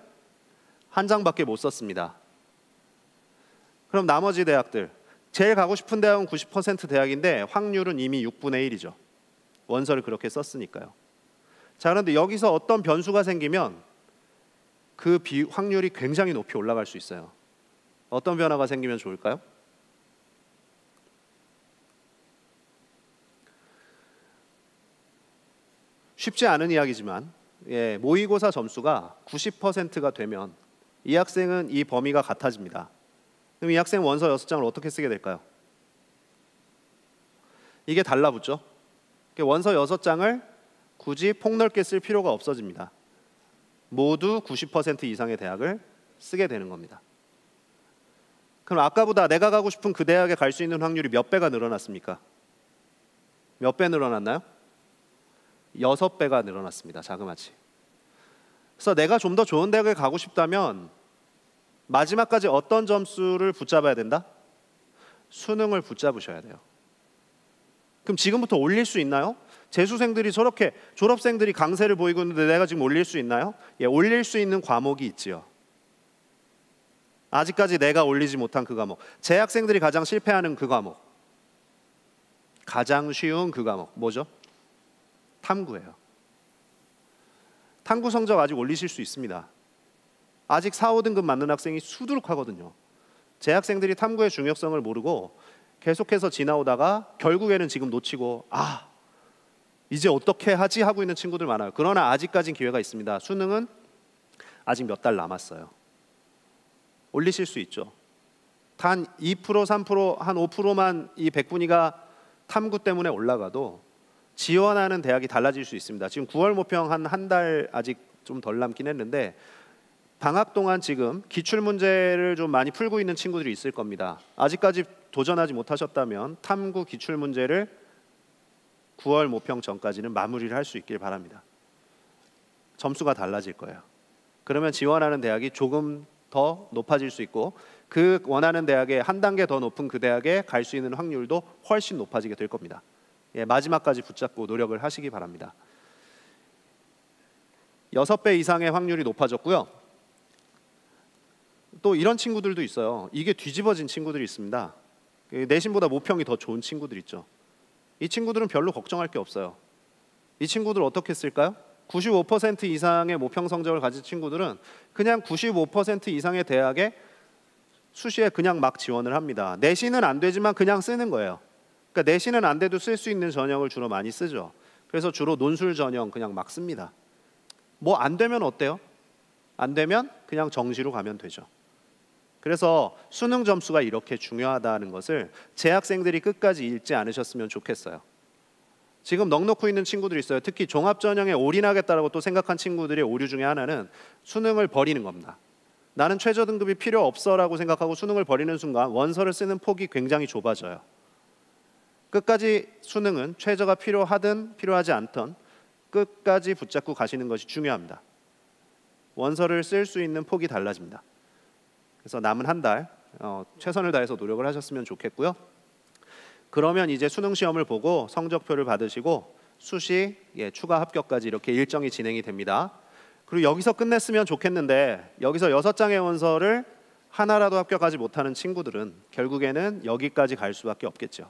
한 장밖에 못 썼습니다. 그럼 나머지 대학들, 제일 가고 싶은 대학은 90% 대학인데 확률은 이미 6분의 1이죠. 원서를 그렇게 썼으니까요. 자, 그런데 여기서 어떤 변수가 생기면 그 확률이 굉장히 높이 올라갈 수 있어요. 어떤 변화가 생기면 좋을까요? 쉽지 않은 이야기지만 모의고사 점수가 90%가 되면 이 학생은 이 범위가 같아집니다. 그럼 이 학생 원서 6장을 어떻게 쓰게 될까요? 이게 달라붙죠. 원서 6장을 굳이 폭넓게 쓸 필요가 없어집니다. 모두 90% 이상의 대학을 쓰게 되는 겁니다. 그럼 아까보다 내가 가고 싶은 그 대학에 갈 수 있는 확률이 몇 배가 늘어났습니까? 몇 배 늘어났나요? 6배가 늘어났습니다. 자그마치. 그래서 내가 좀 더 좋은 대학에 가고 싶다면 마지막까지 어떤 점수를 붙잡아야 된다? 수능을 붙잡으셔야 돼요. 그럼 지금부터 올릴 수 있나요? 재수생들이 저렇게 졸업생들이 강세를 보이고 있는데 내가 지금 올릴 수 있나요? 올릴 수 있는 과목이 있지요. 아직까지 내가 올리지 못한 그 과목, 재학생들이 가장 실패하는 그 과목, 가장 쉬운 그 과목 뭐죠? 탐구예요. 탐구 성적 아직 올리실 수 있습니다. 아직 4, 5등급 맞는 학생이 수두룩하거든요. 재학생들이 탐구의 중요성을 모르고 계속해서 지나오다가 결국에는 지금 놓치고 이제 어떻게 하지 하고 있는 친구들 많아요. 그러나 아직까지는 기회가 있습니다. 수능은 아직 몇 달 남았어요. 올리실 수 있죠. 단 2%, 3%, 한 5%만 이 100분위가 탐구 때문에 올라가도 지원하는 대학이 달라질 수 있습니다. 지금 9월 모평 한 달 아직 좀 덜 남긴 했는데 방학 동안 지금 기출문제를 좀 많이 풀고 있는 친구들이 있을 겁니다. 아직까지 도전하지 못하셨다면 탐구 기출문제를 9월 모평 전까지는 마무리를 할 수 있길 바랍니다. 점수가 달라질 거예요. 그러면 지원하는 대학이 조금 더 높아질 수 있고 그 원하는 대학에 한 단계 더 높은 그 대학에 갈 수 있는 확률도 훨씬 높아지게 될 겁니다. 예, 마지막까지 붙잡고 노력을 하시기 바랍니다. 6배 이상의 확률이 높아졌고요. 또 이런 친구들도 있어요. 이게 뒤집어진 친구들이 있습니다. 내신보다 모평이 더 좋은 친구들 있죠. 이 친구들은 별로 걱정할 게 없어요. 이 친구들 어떻게 쓸까요? 95% 이상의 모평 성적을 가진 친구들은 그냥 95% 이상의 대학에 수시에 그냥 막 지원을 합니다. 내신은 안 되지만 그냥 쓰는 거예요. 그러니까 내신은 안 돼도 쓸 수 있는 전형을 주로 많이 쓰죠. 그래서 주로 논술 전형 그냥 막 씁니다. 뭐 안 되면 어때요? 안 되면 그냥 정시로 가면 되죠. 그래서 수능 점수가 이렇게 중요하다는 것을 재학생들이 끝까지 읽지 않으셨으면 좋겠어요. 지금 넋놓고 있는 친구들이 있어요. 특히 종합전형에 올인하겠다고 또 생각한 친구들의 오류 중에 하나는 수능을 버리는 겁니다. 나는 최저 등급이 필요 없어라고 생각하고 수능을 버리는 순간 원서를 쓰는 폭이 굉장히 좁아져요. 끝까지 수능은 최저가 필요하든 필요하지 않든 끝까지 붙잡고 가시는 것이 중요합니다. 원서를 쓸 수 있는 폭이 달라집니다. 그래서 남은 한 달 최선을 다해서 노력을 하셨으면 좋겠고요. 그러면 이제 수능 시험을 보고 성적표를 받으시고 수시 추가 합격까지 이렇게 일정이 진행이 됩니다. 그리고 여기서 끝냈으면 좋겠는데 여기서 6장의 원서를 하나라도 합격하지 못하는 친구들은 결국에는 여기까지 갈 수밖에 없겠죠.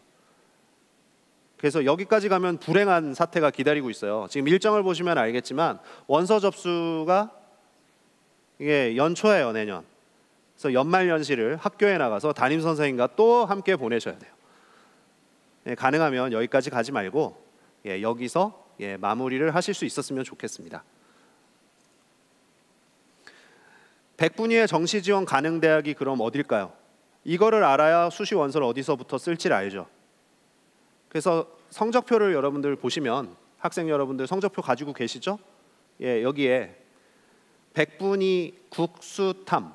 그래서 여기까지 가면 불행한 사태가 기다리고 있어요. 지금 일정을 보시면 알겠지만 원서 접수가 이게 연초예요, 내년. 그래서 연말연시를 학교에 나가서 담임 선생님과 또 함께 보내셔야 돼요. 가능하면 여기까지 가지 말고 여기서 마무리를 하실 수 있었으면 좋겠습니다. 100분위의 정시 지원 가능 대학이 그럼 어딜까요? 이거를 알아야 수시 원서를 어디서부터 쓸지를 알죠. 그래서 성적표를 여러분들 보시면 학생 여러분들 성적표 가지고 계시죠? 여기에 100분위 국수탐,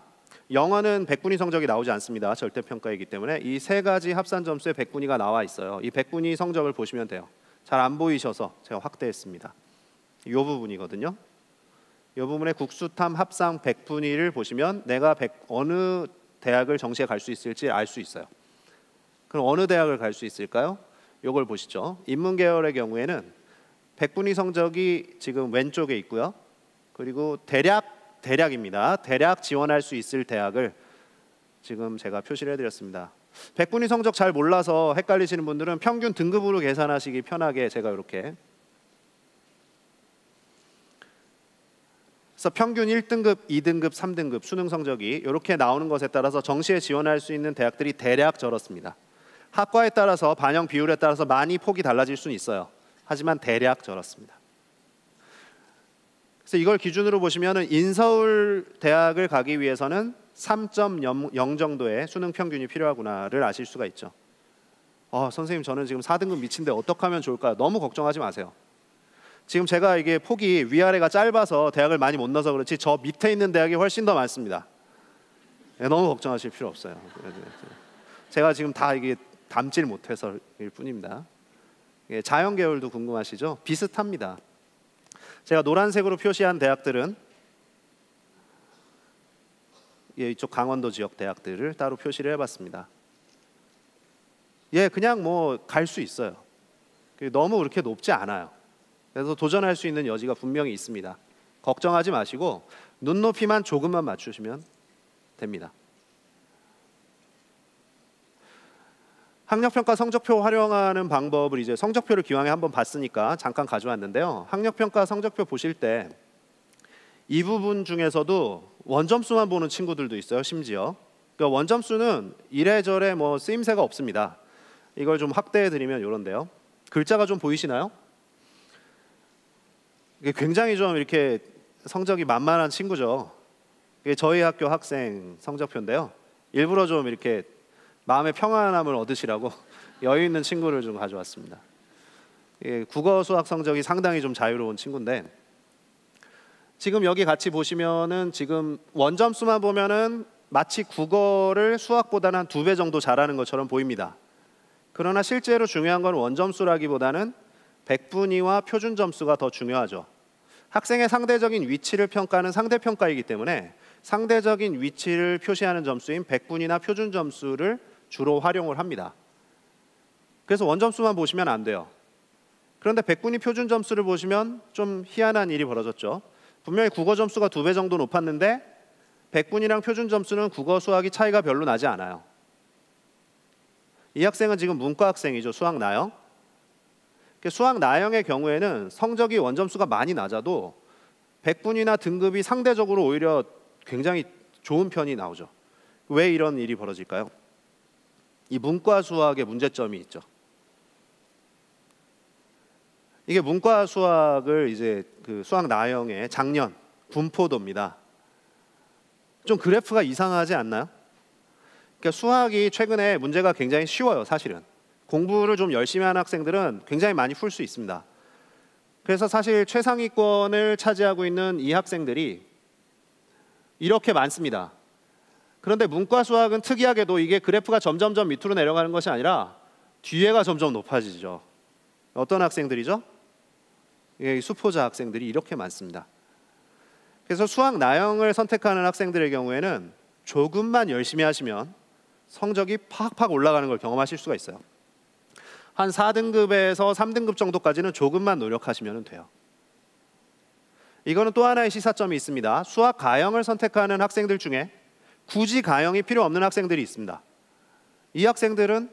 영어는 100분위 성적이 나오지 않습니다. 절대평가이기 때문에 이 세 가지 합산 점수에 100분위가 나와 있어요. 이 100분위 성적을 보시면 돼요. 잘 안 보이셔서 제가 확대했습니다. 이 부분이거든요. 이 부분에 국수탐 합상 100분위를 보시면 내가 어느 대학을 정시에 갈 수 있을지 알 수 있어요. 그럼 어느 대학을 갈 수 있을까요? 이걸 보시죠. 인문계열의 경우에는 100분위 성적이 지금 왼쪽에 있고요. 그리고 대략입니다. 대략 지원할 수 있을 대학을 지금 제가 표시를 해드렸습니다. 100분위 성적 잘 몰라서 헷갈리시는 분들은 평균 등급으로 계산하시기 편하게 제가 이렇게, 그래서 평균 1등급, 2등급, 3등급 수능 성적이 이렇게 나오는 것에 따라서 정시에 지원할 수 있는 대학들이 대략 저렇습니다. 학과에 따라서 반영 비율에 따라서 많이 폭이 달라질 수는 있어요. 하지만 대략 저렇습니다. 그래서 이걸 기준으로 보시면 인서울 대학을 가기 위해서는 3.0 정도의 수능 평균이 필요하구나를 아실 수가 있죠. 선생님 저는 지금 4등급 미친데 어떻게 하면 좋을까요? 너무 걱정하지 마세요. 지금 제가 이게 폭이 위아래가 짧아서 대학을 많이 못 넣어서 그렇지 저 밑에 있는 대학이 훨씬 더 많습니다. 너무 걱정하실 필요 없어요. 제가 지금 다 이게 담질 못해서일 뿐입니다. 자연계열도 궁금하시죠? 비슷합니다. 제가 노란색으로 표시한 대학들은 이쪽 강원도 지역 대학들을 따로 표시를 해봤습니다. 그냥 뭐 갈 수 있어요. 너무 그렇게 높지 않아요. 그래서 도전할 수 있는 여지가 분명히 있습니다. 걱정하지 마시고 눈높이만 조금만 맞추시면 됩니다. 학력평가 성적표 활용하는 방법을 이제 성적표를 기왕에 한번 봤으니까 잠깐 가져왔는데요. 학력평가 성적표 보실 때 이 부분 중에서도 원점수만 보는 친구들도 있어요. 심지어 그러니까 원점수는 이래저래 뭐 쓰임새가 없습니다. 이걸 좀 확대해 드리면 이런데요. 글자가 좀 보이시나요? 이게 굉장히 좀 이렇게 성적이 만만한 친구죠. 이게 저희 학교 학생 성적표인데요. 일부러 좀 이렇게 마음의 평안함을 얻으시라고 여유 있는 친구를 좀 가져왔습니다. 국어 수학 성적이 상당히 좀 자유로운 친구인데 지금 여기 같이 보시면은 지금 원점수만 보면은 마치 국어를 수학보다는 한 2배 정도 잘하는 것처럼 보입니다. 그러나 실제로 중요한 건 원점수라기보다는 100분위와 표준 점수가 더 중요하죠. 학생의 상대적인 위치를 평가하는 상대평가이기 때문에 상대적인 위치를 표시하는 점수인 백분위나 표준 점수를 주로 활용을 합니다. 그래서 원점수만 보시면 안 돼요. 그런데 백분위 표준 점수를 보시면 좀 희한한 일이 벌어졌죠. 분명히 국어 점수가 2배 정도 높았는데 백분위랑 표준 점수는 국어, 수학이 차이가 별로 나지 않아요. 이 학생은 지금 문과 학생이죠. 수학 나영. 수학 나영의 경우에는 성적이 원점수가 많이 낮아도 백분위나 등급이 상대적으로 오히려 굉장히 좋은 편이 나오죠. 왜 이런 일이 벌어질까요? 이 문과 수학의 문제점이 있죠. 이게 문과 수학을 이제 그 수학 나영의 작년 분포도입니다. 좀 그래프가 이상하지 않나요? 그러니까 수학이 최근에 문제가 굉장히 쉬워요, 사실은. 공부를 좀 열심히 하는 학생들은 굉장히 많이 풀 수 있습니다. 그래서 사실 최상위권을 차지하고 있는 이 학생들이 이렇게 많습니다. 그런데 문과 수학은 특이하게도 이게 그래프가 점점점 밑으로 내려가는 것이 아니라 뒤에가 점점 높아지죠. 어떤 학생들이죠? 수포자 학생들이 이렇게 많습니다. 그래서 수학 나영을 선택하는 학생들의 경우에는 조금만 열심히 하시면 성적이 팍팍 올라가는 걸 경험하실 수가 있어요. 한 4등급에서 3등급 정도까지는 조금만 노력하시면 돼요. 이거는 또 하나의 시사점이 있습니다. 수학 가형을 선택하는 학생들 중에 굳이 가형이 필요 없는 학생들이 있습니다. 이 학생들은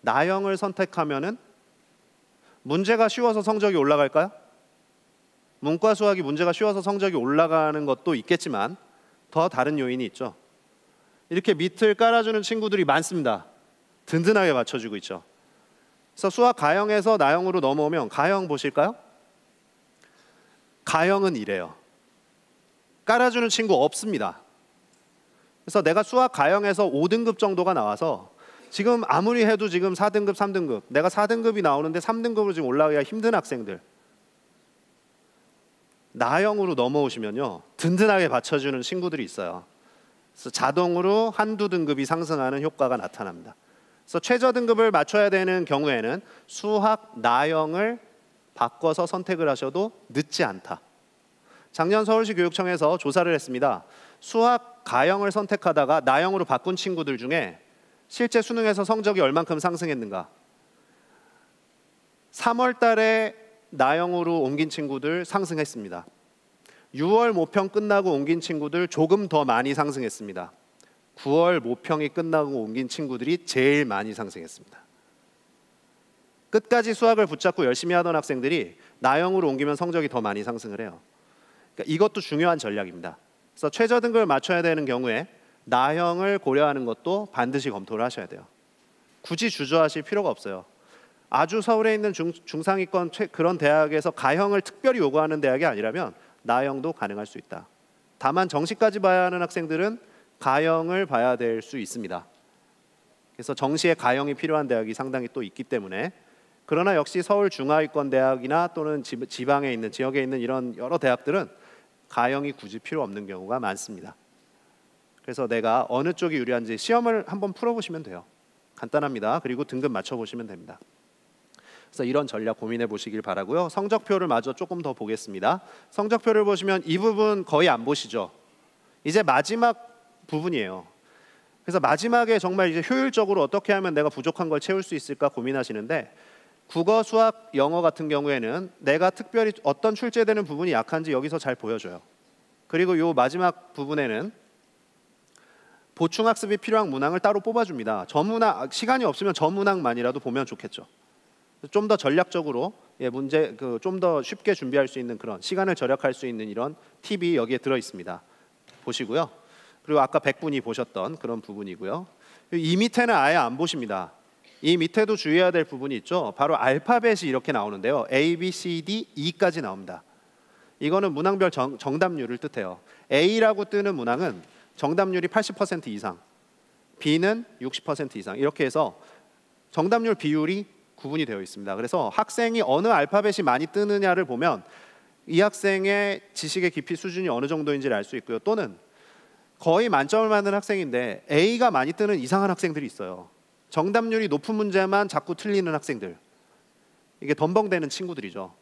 나형을 선택하면은 문제가 쉬워서 성적이 올라갈까요? 문과 수학이 문제가 쉬워서 성적이 올라가는 것도 있겠지만 더 다른 요인이 있죠. 이렇게 밑을 깔아주는 친구들이 많습니다. 든든하게 맞춰주고 있죠. 그래서 수학 가형에서 나형으로 넘어오면 가형 보실까요? 가형은 이래요. 깔아주는 친구 없습니다. 그래서 내가 수학 가형에서 5등급 정도가 나와서 지금 아무리 해도 지금 4등급, 3등급, 내가 4등급이 나오는데 3등급으로 지금 올라가기가 힘든 학생들, 나형으로 넘어오시면요 든든하게 받쳐주는 친구들이 있어요. 그래서 자동으로 한두 등급이 상승하는 효과가 나타납니다. 그래서 최저 등급을 맞춰야 되는 경우에는 수학 나형을 바꿔서 선택을 하셔도 늦지 않다. 작년 서울시 교육청에서 조사를 했습니다. 수학 가형을 선택하다가 나형으로 바꾼 친구들 중에 실제 수능에서 성적이 얼만큼 상승했는가. 3월 달에 나형으로 옮긴 친구들 상승했습니다. 6월 모평 끝나고 옮긴 친구들 조금 더 많이 상승했습니다. 9월 모평이 끝나고 옮긴 친구들이 제일 많이 상승했습니다. 끝까지 수학을 붙잡고 열심히 하던 학생들이 나형으로 옮기면 성적이 더 많이 상승을 해요. 그러니까 이것도 중요한 전략입니다. 그래서 최저 등급을 맞춰야 되는 경우에 나형을 고려하는 것도 반드시 검토를 하셔야 돼요. 굳이 주저하실 필요가 없어요. 아주 서울에 있는 중상위권 그런 대학에서 가형을 특별히 요구하는 대학이 아니라면 나형도 가능할 수 있다. 다만 정시까지 봐야 하는 학생들은 가형을 봐야 될 수 있습니다. 그래서 정시에 가형이 필요한 대학이 상당히 또 있기 때문에, 그러나 역시 서울 중하위권 대학이나 또는 지방에 있는 지역에 있는 이런 여러 대학들은 가형이 굳이 필요 없는 경우가 많습니다. 그래서 내가 어느 쪽이 유리한지 시험을 한번 풀어보시면 돼요. 간단합니다. 그리고 등급 맞춰보시면 됩니다. 그래서 이런 전략 고민해 보시길 바라고요. 성적표를 마저 조금 더 보겠습니다. 성적표를 보시면 이 부분 거의 안 보시죠? 이제 마지막 부분이에요. 그래서 마지막에 정말 이제 효율적으로 어떻게 하면 내가 부족한 걸 채울 수 있을까 고민하시는데, 국어, 수학, 영어 같은 경우에는 내가 특별히 어떤 출제되는 부분이 약한지 여기서 잘 보여줘요. 그리고 요 마지막 부분에는 보충학습이 필요한 문항을 따로 뽑아줍니다. 전문학, 시간이 없으면 전문학만이라도 보면 좋겠죠. 좀 더 전략적으로 문제 좀 더 쉽게 준비할 수 있는 그런 시간을 절약할 수 있는 이런 팁이 여기에 들어 있습니다. 보시고요. 그리고 아까 백분위 보셨던 그런 부분이고요. 이 밑에는 아예 안 보십니다. 이 밑에도 주의해야 될 부분이 있죠. 바로 알파벳이 이렇게 나오는데요. A, B, C, D, E까지 나옵니다. 이거는 문항별 정답률을 뜻해요. A라고 뜨는 문항은 정답률이 80% 이상, B는 60% 이상, 이렇게 해서 정답률 비율이 구분이 되어 있습니다. 그래서 학생이 어느 알파벳이 많이 뜨느냐를 보면 이 학생의 지식의 깊이 수준이 어느 정도인지를 알 수 있고요. 또는 거의 만점을 받는 학생인데 A가 많이 뜨는 이상한 학생들이 있어요. 정답률이 높은 문제만 자꾸 틀리는 학생들, 이게 덤벙대는 친구들이죠.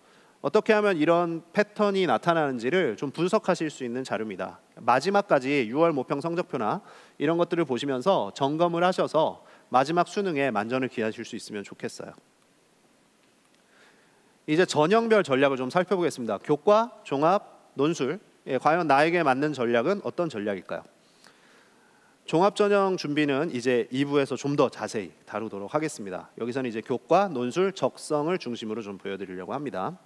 어떻게 하면 이런 패턴이 나타나는지를 좀 분석하실 수 있는 자료입니다. 마지막까지 6월 모평 성적표나 이런 것들을 보시면서 점검을 하셔서 마지막 수능에 만전을 기하실 수 있으면 좋겠어요. 이제 전형별 전략을 좀 살펴보겠습니다. 교과, 종합, 논술. 과연 나에게 맞는 전략은 어떤 전략일까요? 종합전형 준비는 이제 2부에서 좀 더 자세히 다루도록 하겠습니다. 여기서는 이제 교과, 논술, 적성을 중심으로 좀 보여드리려고 합니다.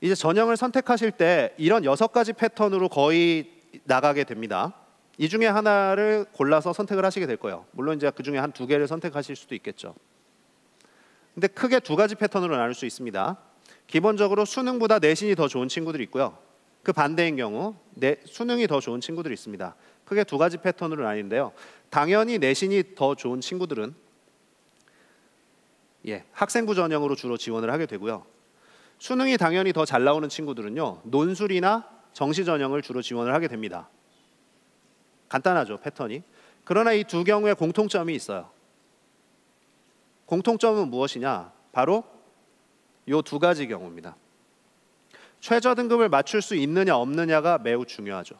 이제 전형을 선택하실 때 이런 6가지 패턴으로 거의 나가게 됩니다. 이 중에 하나를 골라서 선택을 하시게 될 거예요. 물론 이제 그 중에 한 2개를 선택하실 수도 있겠죠. 근데 크게 2가지 패턴으로 나눌 수 있습니다. 기본적으로 수능보다 내신이 더 좋은 친구들이 있고요. 그 반대인 경우 수능이 더 좋은 친구들이 있습니다. 크게 2가지 패턴으로 나뉘는데요. 당연히 내신이 더 좋은 친구들은 학생부 전형으로 주로 지원을 하게 되고요. 수능이 당연히 더 잘 나오는 친구들은요, 논술이나 정시 전형을 주로 지원을 하게 됩니다. 간단하죠, 패턴이. 그러나 이 두 경우에 공통점이 있어요. 공통점은 무엇이냐? 바로 이 2가지 경우입니다. 최저 등급을 맞출 수 있느냐 없느냐가 매우 중요하죠.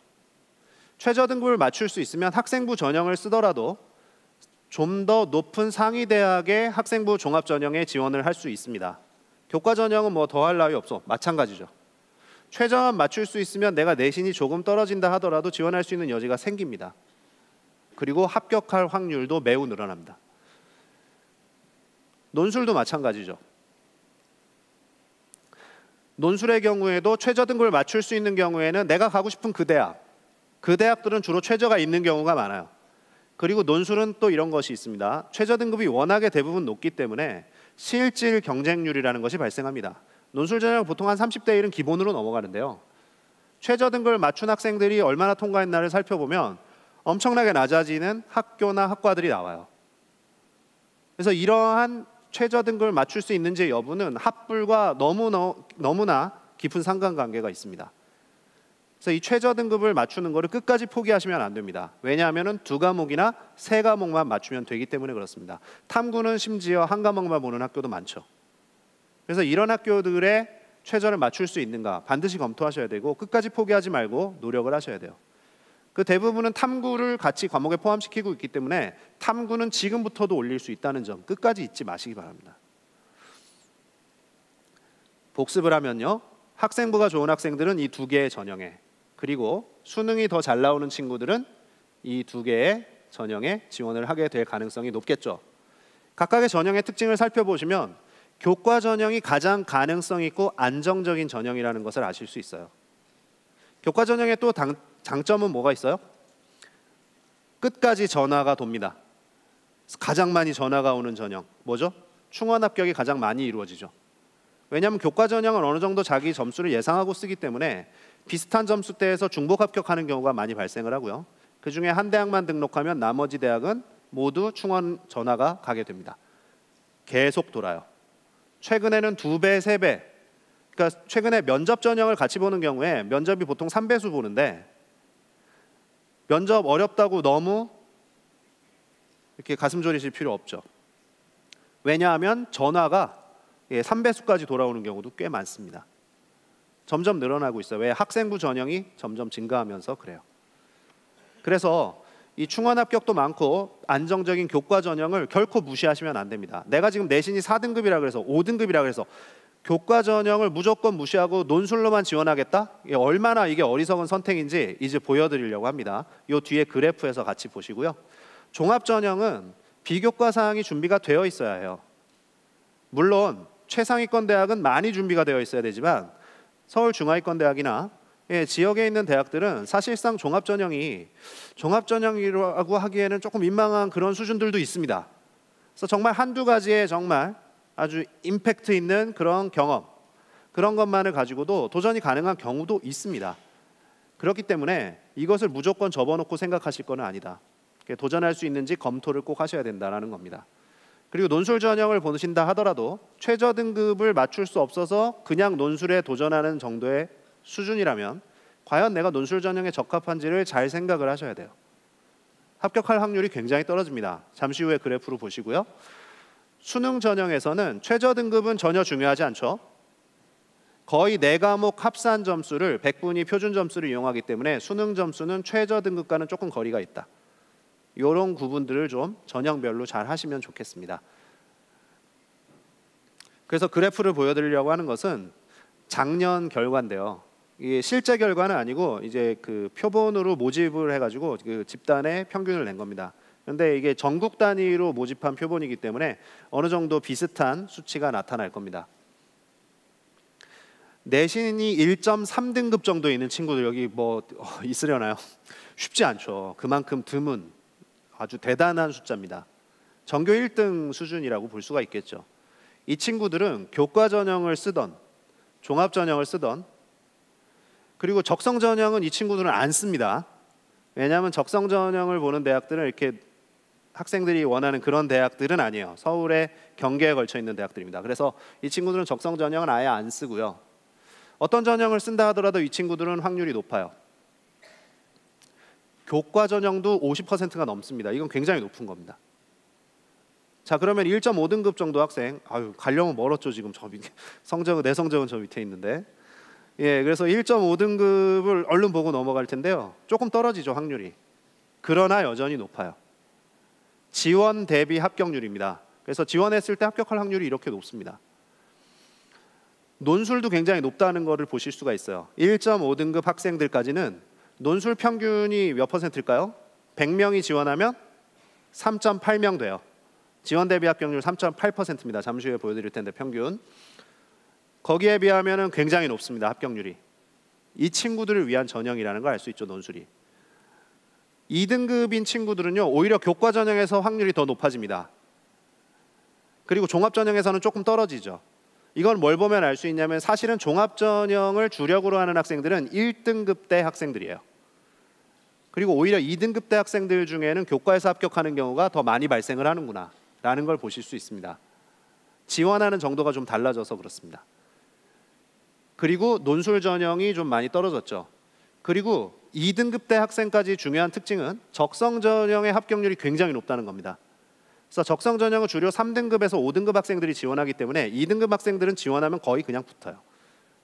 최저 등급을 맞출 수 있으면 학생부 전형을 쓰더라도 좀 더 높은 상위 대학의 학생부 종합 전형에 지원을 할 수 있습니다. 교과 전형은 뭐 더할 나위 없어. 마찬가지죠. 최저만 맞출 수 있으면 내가 내신이 조금 떨어진다 하더라도 지원할 수 있는 여지가 생깁니다. 그리고 합격할 확률도 매우 늘어납니다. 논술도 마찬가지죠. 논술의 경우에도 최저 등급을 맞출 수 있는 경우에는 내가 가고 싶은 그 대학들은 주로 최저가 있는 경우가 많아요. 그리고 논술은 또 이런 것이 있습니다. 최저 등급이 워낙에 대부분 높기 때문에 실질 경쟁률이라는 것이 발생합니다. 논술 전형 보통 한 30대 1은 기본으로 넘어가는데요. 최저 등급을 맞춘 학생들이 얼마나 통과했나를 살펴보면 엄청나게 낮아지는 학교나 학과들이 나와요. 그래서 이러한 최저 등급을 맞출 수 있는지 여부는 합불과 너무나 깊은 상관관계가 있습니다. 그래서 이 최저 등급을 맞추는 것을 끝까지 포기하시면 안 됩니다. 왜냐하면 2과목이나 3과목만 맞추면 되기 때문에 그렇습니다. 탐구는 심지어 1과목만 보는 학교도 많죠. 그래서 이런 학교들의 최저를 맞출 수 있는가 반드시 검토하셔야 되고 끝까지 포기하지 말고 노력을 하셔야 돼요. 그 대부분은 탐구를 같이 과목에 포함시키고 있기 때문에 탐구는 지금부터도 올릴 수 있다는 점 끝까지 잊지 마시기 바랍니다. 복습을 하면요, 학생부가 좋은 학생들은 이 2개의 전형에, 그리고 수능이 더 잘 나오는 친구들은 이 2개의 전형에 지원을 하게 될 가능성이 높겠죠. 각각의 전형의 특징을 살펴보시면 교과 전형이 가장 가능성 있고 안정적인 전형이라는 것을 아실 수 있어요. 교과 전형의 또 장점은 뭐가 있어요? 끝까지 전화가 돕니다. 가장 많이 전화가 오는 전형 뭐죠? 충원 합격이 가장 많이 이루어지죠. 왜냐하면 교과 전형은 어느 정도 자기 점수를 예상하고 쓰기 때문에 비슷한 점수대에서 중복 합격하는 경우가 많이 발생을 하고요. 그중에 한 대학만 등록하면 나머지 대학은 모두 충원 전화가 가게 됩니다. 계속 돌아요. 최근에는 2배, 3배. 그러니까 최근에 면접 전형을 같이 보는 경우에 면접이 보통 3배수 보는데 면접 어렵다고 너무 이렇게 가슴 졸이실 필요 없죠. 왜냐하면 전화가 3배수까지 돌아오는 경우도 꽤 많습니다. 점점 늘어나고 있어요. 왜? 학생부 전형이 점점 증가하면서 그래요. 그래서 이 충원 합격도 많고 안정적인 교과 전형을 결코 무시하시면 안 됩니다. 내가 지금 내신이 4등급이라 그래서 5등급이라 그래서 교과 전형을 무조건 무시하고 논술로만 지원하겠다? 얼마나 이게 어리석은 선택인지 이제 보여드리려고 합니다. 이 뒤에 그래프에서 같이 보시고요. 종합 전형은 비교과 사항이 준비가 되어 있어야 해요. 물론 최상위권 대학은 많이 준비가 되어 있어야 되지만 서울중하위권 대학이나 지역에 있는 대학들은 사실상 종합전형이라고 하기에는 조금 민망한 그런 수준들도 있습니다. 그래서 정말 한두 가지의 정말 아주 임팩트 있는 그런 경험, 그런 것만을 가지고도 도전이 가능한 경우도 있습니다. 그렇기 때문에 이것을 무조건 접어놓고 생각하실 건 아니다. 도전할 수 있는지 검토를 꼭 하셔야 된다는 겁니다. 그리고 논술 전형을 보신다 하더라도 최저 등급을 맞출 수 없어서 그냥 논술에 도전하는 정도의 수준이라면 과연 내가 논술 전형에 적합한지를 잘 생각을 하셔야 돼요. 합격할 확률이 굉장히 떨어집니다. 잠시 후에 그래프로 보시고요. 수능 전형에서는 최저 등급은 전혀 중요하지 않죠. 거의 4과목 합산 점수를 100분위 표준 점수를 이용하기 때문에 수능 점수는 최저 등급과는 조금 거리가 있다. 이런 구분들을 좀 전형별로 잘 하시면 좋겠습니다. 그래서 그래프를 보여드리려고 하는 것은 작년 결과인데요. 이게 실제 결과는 아니고 이제 그 표본으로 모집을 해가지고 그 집단의 평균을 낸 겁니다. 그런데 이게 전국 단위로 모집한 표본이기 때문에 어느 정도 비슷한 수치가 나타날 겁니다. 내신이 1.3등급 정도 있는 친구들 여기 뭐 있으려나요? 쉽지 않죠. 그만큼 드문 아주 대단한 숫자입니다. 전교 1등 수준이라고 볼 수가 있겠죠. 이 친구들은 교과 전형을 쓰던 종합 전형을 쓰던 그리고 적성 전형은 이 친구들은 안 씁니다. 왜냐하면 적성 전형을 보는 대학들은 이렇게 학생들이 원하는 그런 대학들은 아니에요. 서울의 경계에 걸쳐 있는 대학들입니다. 그래서 이 친구들은 적성 전형은 아예 안 쓰고요. 어떤 전형을 쓴다 하더라도 이 친구들은 확률이 높아요. 교과 전형도 50%가 넘습니다. 이건 굉장히 높은 겁니다. 자, 그러면 1.5등급 정도 학생, 아유 가려면 멀었죠. 지금 저 밑에 성적은 내 성적은 저 밑에 있는데, 예, 그래서 1.5등급을 얼른 보고 넘어갈 텐데요. 조금 떨어지죠 확률이. 그러나 여전히 높아요. 지원 대비 합격률입니다. 그래서 지원했을 때 합격할 확률이 이렇게 높습니다. 논술도 굉장히 높다는 것을 보실 수가 있어요. 1.5등급 학생들까지는 논술 평균이 몇 퍼센트일까요? 100명이 지원하면 3.8명 돼요. 지원 대비 합격률 3.8%입니다. 잠시 후에 보여드릴 텐데 평균. 거기에 비하면 굉장히 높습니다. 합격률이. 이 친구들을 위한 전형이라는 걸 알 수 있죠. 논술이. 2등급인 친구들은요 오히려 교과 전형에서 확률이 더 높아집니다. 그리고 종합 전형에서는 조금 떨어지죠. 이건 뭘 보면 알 수 있냐면 사실은 종합 전형을 주력으로 하는 학생들은 1등급 대 학생들이에요. 그리고 오히려 2등급 대 학생들 중에는 교과에서 합격하는 경우가 더 많이 발생을 하는구나 라는 걸 보실 수 있습니다. 지원하는 정도가 좀 달라져서 그렇습니다. 그리고 논술 전형이 좀 많이 떨어졌죠. 그리고 2등급 대 학생까지 중요한 특징은 적성 전형의 합격률이 굉장히 높다는 겁니다. 그래서 적성 전형은 주로 3등급에서 5등급 학생들이 지원하기 때문에 2등급 학생들은 지원하면 거의 그냥 붙어요.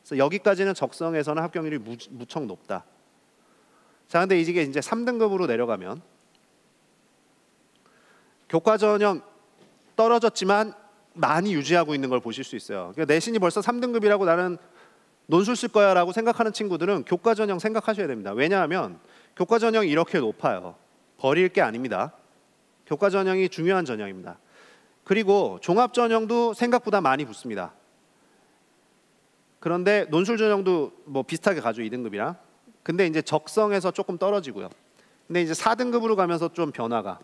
그래서 여기까지는 적성에서는 합격률이 무척 높다. 자, 근데 이게 이제 3등급으로 내려가면 교과 전형 떨어졌지만 많이 유지하고 있는 걸 보실 수 있어요. 그러니까 내신이 벌써 3등급이라고 나는 논술 쓸 거야 라고 생각하는 친구들은 교과 전형 생각하셔야 됩니다. 왜냐하면 교과 전형이 이렇게 높아요. 버릴 게 아닙니다. 교과 전형이 중요한 전형입니다. 그리고 종합 전형도 생각보다 많이 붙습니다. 그런데 논술 전형도 뭐 비슷하게 가죠. 2등급이랑. 근데 이제 적성에서 조금 떨어지고요. 근데 이제 4등급으로 가면서 좀 변화가.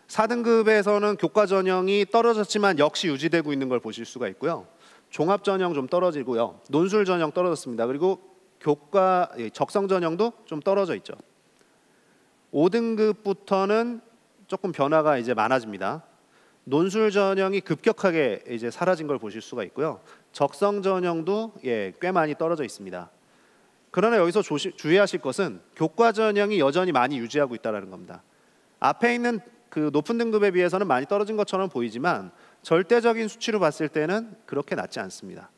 4등급에서는 교과 전형이 떨어졌지만 역시 유지되고 있는 걸 보실 수가 있고요. 종합 전형 좀 떨어지고요. 논술 전형 떨어졌습니다. 그리고 교과 적성 전형도 좀 떨어져 있죠. 5등급부터는 조금 변화가 이제 많아집니다. 논술 전형이 급격하게 이제 사라진 걸 보실 수가 있고요. 적성 전형도 꽤 많이 떨어져 있습니다. 그러나 여기서 주의하실 것은 교과 전형이 여전히 많이 유지하고 있다는 겁니다. 앞에 있는 그 높은 등급에 비해서는 많이 떨어진 것처럼 보이지만 절대적인 수치로 봤을 때는 그렇게 낮지 않습니다.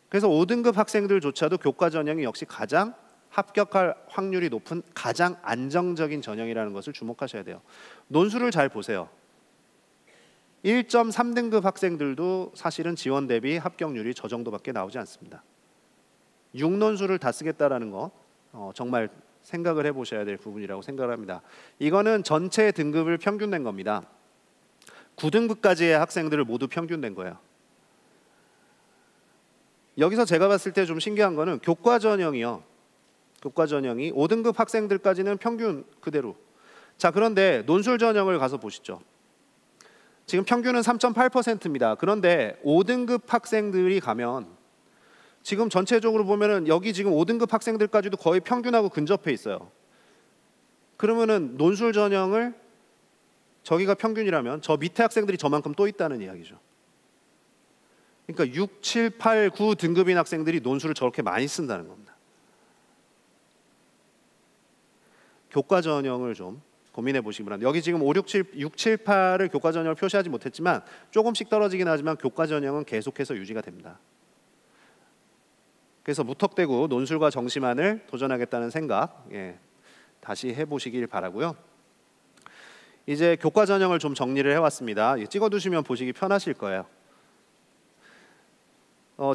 그래서 5등급 학생들조차도 교과 전형이 역시 가장 합격할 확률이 높은 가장 안정적인 전형이라는 것을 주목하셔야 돼요. 논술을 잘 보세요. 1.3등급 학생들도 사실은 지원 대비 합격률이 저 정도밖에 나오지 않습니다. 6논술을 다 쓰겠다라는 거 정말 생각을 해보셔야 될 부분이라고 생각을 합니다. 이거는 전체 등급을 평균 낸 겁니다. 9등급까지의 학생들을 모두 평균 낸 거예요. 여기서 제가 봤을 때 좀 신기한 거는 교과 전형이요. 교과 전형이 5등급 학생들까지는 평균 그대로. 자, 그런데 논술 전형을 가서 보시죠. 지금 평균은 3.8%입니다. 그런데 5등급 학생들이 가면 지금 전체적으로 보면은 여기 지금 5등급 학생들까지도 거의 평균하고 근접해 있어요. 그러면은 논술 전형을 저기가 평균이라면 저 밑에 학생들이 저만큼 또 있다는 이야기죠. 그러니까 6, 7, 8, 9 등급인 학생들이 논술을 저렇게 많이 쓴다는 겁니다. 교과 전형을 좀 고민해 보시기 바랍니다. 여기 지금 5, 6, 7, 6, 7, 8을 교과 전형을 표시하지 못했지만 조금씩 떨어지긴 하지만 교과 전형은 계속해서 유지가 됩니다. 그래서 무턱대고 논술과 정시만을 도전하겠다는 생각 다시 해보시길 바라고요. 이제 교과 전형을 좀 정리를 해왔습니다. 찍어두시면 보시기 편하실 거예요.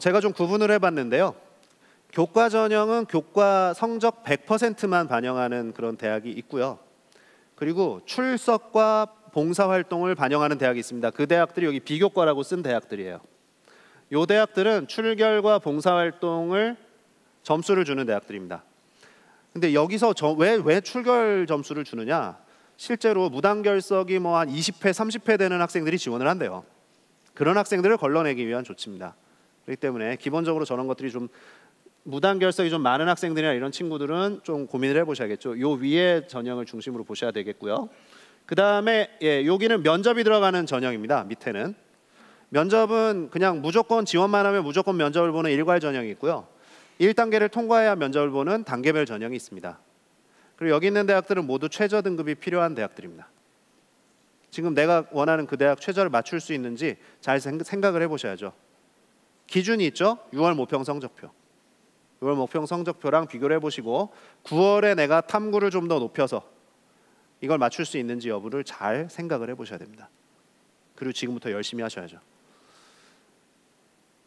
제가 좀 구분을 해봤는데요. 교과 전형은 교과 성적 100%만 반영하는 그런 대학이 있고요. 그리고 출석과 봉사활동을 반영하는 대학이 있습니다. 그 대학들이 여기 비교과라고 쓴 대학들이에요. 이 대학들은 출결과 봉사활동을 점수를 주는 대학들입니다. 근데 여기서 왜 출결 점수를 주느냐? 실제로 무단결석이 뭐 한 20회, 30회 되는 학생들이 지원을 한대요. 그런 학생들을 걸러내기 위한 조치입니다. 그렇기 때문에 기본적으로 저런 것들이 좀 무단결석이 좀 많은 학생들이나 이런 친구들은 좀 고민을 해보셔야겠죠. 요 위에 전형을 중심으로 보셔야 되겠고요. 그 다음에 여기는 면접이 들어가는 전형입니다. 밑에는 면접은 그냥 무조건 지원만 하면 무조건 면접을 보는 일괄 전형이 있고요. 1단계를 통과해야 면접을 보는 단계별 전형이 있습니다. 그리고 여기 있는 대학들은 모두 최저 등급이 필요한 대학들입니다. 지금 내가 원하는 그 대학 최저를 맞출 수 있는지 잘 생각을 해보셔야죠. 기준이 있죠. 6월 모평 성적표. 6월 모평 성적표랑 비교를 해보시고 9월에 내가 탐구를 좀 더 높여서 이걸 맞출 수 있는지 여부를 잘 생각을 해보셔야 됩니다. 그리고 지금부터 열심히 하셔야죠.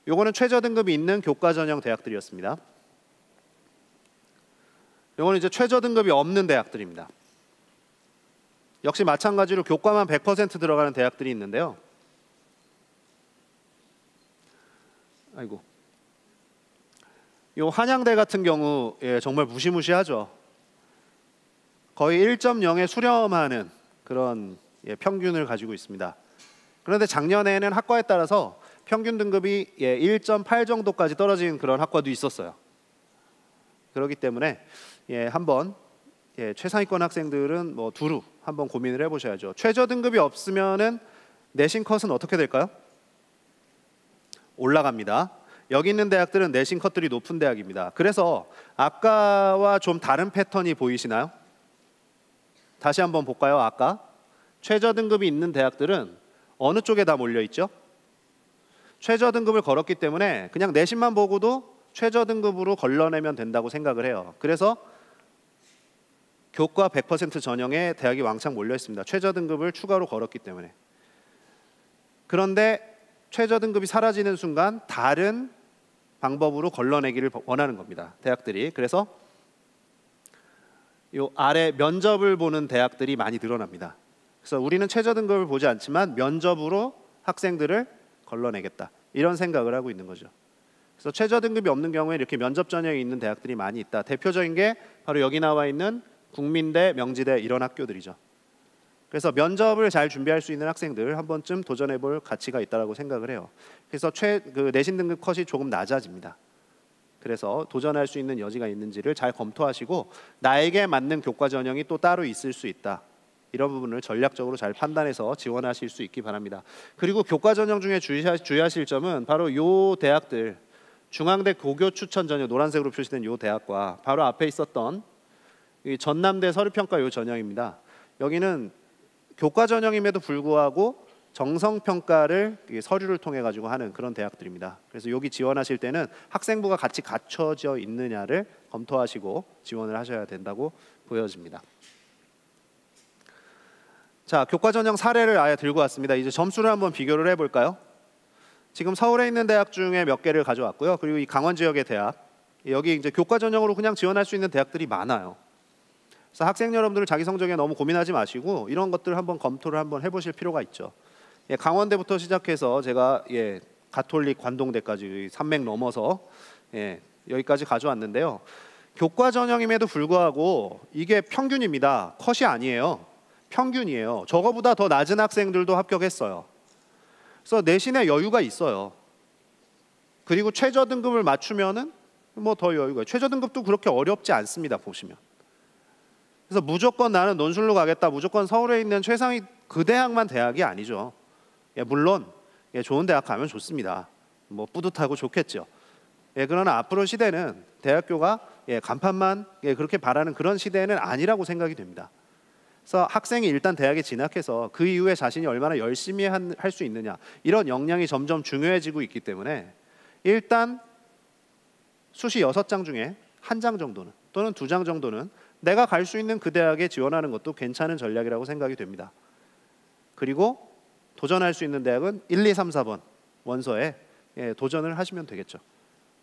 요거는 최저 등급이 있는 교과 전형 대학들이었습니다. 요거는 이제 최저 등급이 없는 대학들입니다. 역시 마찬가지로 교과만 100% 들어가는 대학들이 있는데요. 아이고. 요 한양대 같은 경우 정말 무시무시하죠. 거의 1.0에 수렴하는 그런 평균을 가지고 있습니다. 그런데 작년에는 학과에 따라서 평균 등급이 1.8 정도까지 떨어진 그런 학과도 있었어요. 그렇기 때문에 한번 최상위권 학생들은 뭐 두루 한번 고민을 해보셔야죠. 최저 등급이 없으면은 내신 컷은 어떻게 될까요? 올라갑니다. 여기 있는 대학들은 내신 컷들이 높은 대학입니다. 그래서 아까와 좀 다른 패턴이 보이시나요? 다시 한번 볼까요? 아까 최저 등급이 있는 대학들은 어느 쪽에 다 몰려 있죠? 최저 등급을 걸었기 때문에 그냥 내신만 보고도 최저 등급으로 걸러내면 된다고 생각을 해요. 그래서 교과 100% 전형에 대학이 왕창 몰려 있습니다. 최저 등급을 추가로 걸었기 때문에. 그런데 최저 등급이 사라지는 순간 다른 방법으로 걸러내기를 원하는 겁니다. 대학들이. 그래서 요 아래 면접을 보는 대학들이 많이 늘어납니다. 그래서 우리는 최저 등급을 보지 않지만 면접으로 학생들을 걸러내겠다. 이런 생각을 하고 있는 거죠. 그래서 최저 등급이 없는 경우에 이렇게 면접 전형이 있는 대학들이 많이 있다. 대표적인 게 바로 여기 나와 있는 국민대, 명지대 이런 학교들이죠. 그래서 면접을 잘 준비할 수 있는 학생들 한 번쯤 도전해 볼 가치가 있다고 생각을 해요. 그래서 내신 등급 컷이 조금 낮아집니다. 그래서 도전할 수 있는 여지가 있는지를 잘 검토하시고 나에게 맞는 교과 전형이 또 따로 있을 수 있다. 이런 부분을 전략적으로 잘 판단해서 지원하실 수 있기 바랍니다. 그리고 교과 전형 중에 주의하실 점은 바로 요 대학들, 중앙대 고교 추천 전형 노란색으로 표시된 요 대학과 바로 앞에 있었던 이 전남대 서류평가 요 전형입니다. 여기는 교과 전형임에도 불구하고 정성평가를 서류를 통해 가지고 하는 그런 대학들입니다. 그래서 여기 지원하실 때는 학생부가 같이 갖춰져 있느냐를 검토하시고 지원을 하셔야 된다고 보여집니다. 자, 교과 전형 사례를 아예 들고 왔습니다. 이제 점수를 한번 비교를 해볼까요? 지금 서울에 있는 대학 중에 몇 개를 가져왔고요. 그리고 이 강원 지역의 대학, 여기 이제 교과 전형으로 그냥 지원할 수 있는 대학들이 많아요. 그래서 학생 여러분들 자기 성적에 너무 고민하지 마시고 이런 것들 한번 검토를 한번 해보실 필요가 있죠. 강원대부터 시작해서 제가 가톨릭 관동대까지 산맥 넘어서 여기까지 가져왔는데요. 교과 전형임에도 불구하고 이게 평균입니다. 컷이 아니에요. 평균이에요. 저거보다 더 낮은 학생들도 합격했어요. 그래서 내신에 여유가 있어요. 그리고 최저 등급을 맞추면은 뭐 더 여유가. 최저 등급도 그렇게 어렵지 않습니다. 보시면. 그래서 무조건 나는 논술로 가겠다. 무조건 서울에 있는 최상위 그 대학만 대학이 아니죠. 물론 좋은 대학 가면 좋습니다. 뭐 뿌듯하고 좋겠죠. 그러나 앞으로 시대는 대학교가 간판만 그렇게 바라는 그런 시대는 아니라고 생각이 됩니다. 그래서 학생이 일단 대학에 진학해서 그 이후에 자신이 얼마나 열심히 할 수 있느냐, 이런 역량이 점점 중요해지고 있기 때문에 일단 수시 6장 중에 1장 정도는 또는 2장 정도는 내가 갈 수 있는 그 대학에 지원하는 것도 괜찮은 전략이라고 생각이 됩니다. 그리고 도전할 수 있는 대학은 1, 2, 3, 4번 원서에 도전을 하시면 되겠죠.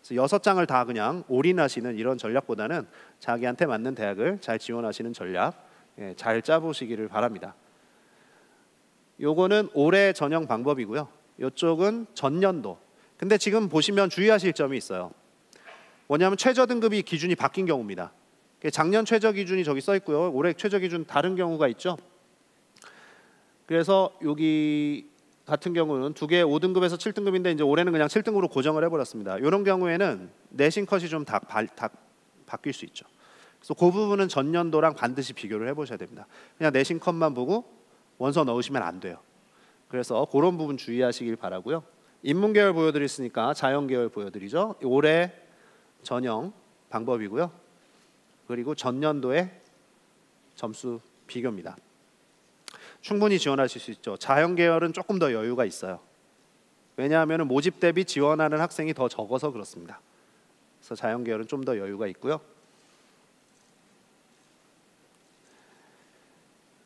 그래서 6장을 다 그냥 올인하시는 이런 전략보다는 자기한테 맞는 대학을 잘 지원하시는 전략 잘 짜보시기를 바랍니다. 요거는 올해 전형 방법이고요. 이쪽은 전년도. 근데 지금 보시면 주의하실 점이 있어요. 뭐냐면 최저 등급이 기준이 바뀐 경우입니다. 작년 최저 기준이 저기 써 있고요. 올해 최저 기준 다른 경우가 있죠. 그래서 여기 같은 경우는 두 개 5등급에서 7등급인데 이제 올해는 그냥 7등급으로 고정을 해버렸습니다. 이런 경우에는 내신 컷이 좀 바뀔 수 있죠. 그래서 그 부분은 전년도랑 반드시 비교를 해보셔야 됩니다. 그냥 내신 컷만 보고 원서 넣으시면 안 돼요. 그래서 그런 부분 주의하시길 바라고요. 인문계열 보여드렸으니까 자연계열 보여드리죠. 올해 전형 방법이고요. 그리고 전년도의 점수 비교입니다. 충분히 지원하실 수 있죠. 자연계열은 조금 더 여유가 있어요. 왜냐하면 모집 대비 지원하는 학생이 더 적어서 그렇습니다. 그래서 자연계열은 좀 더 여유가 있고요.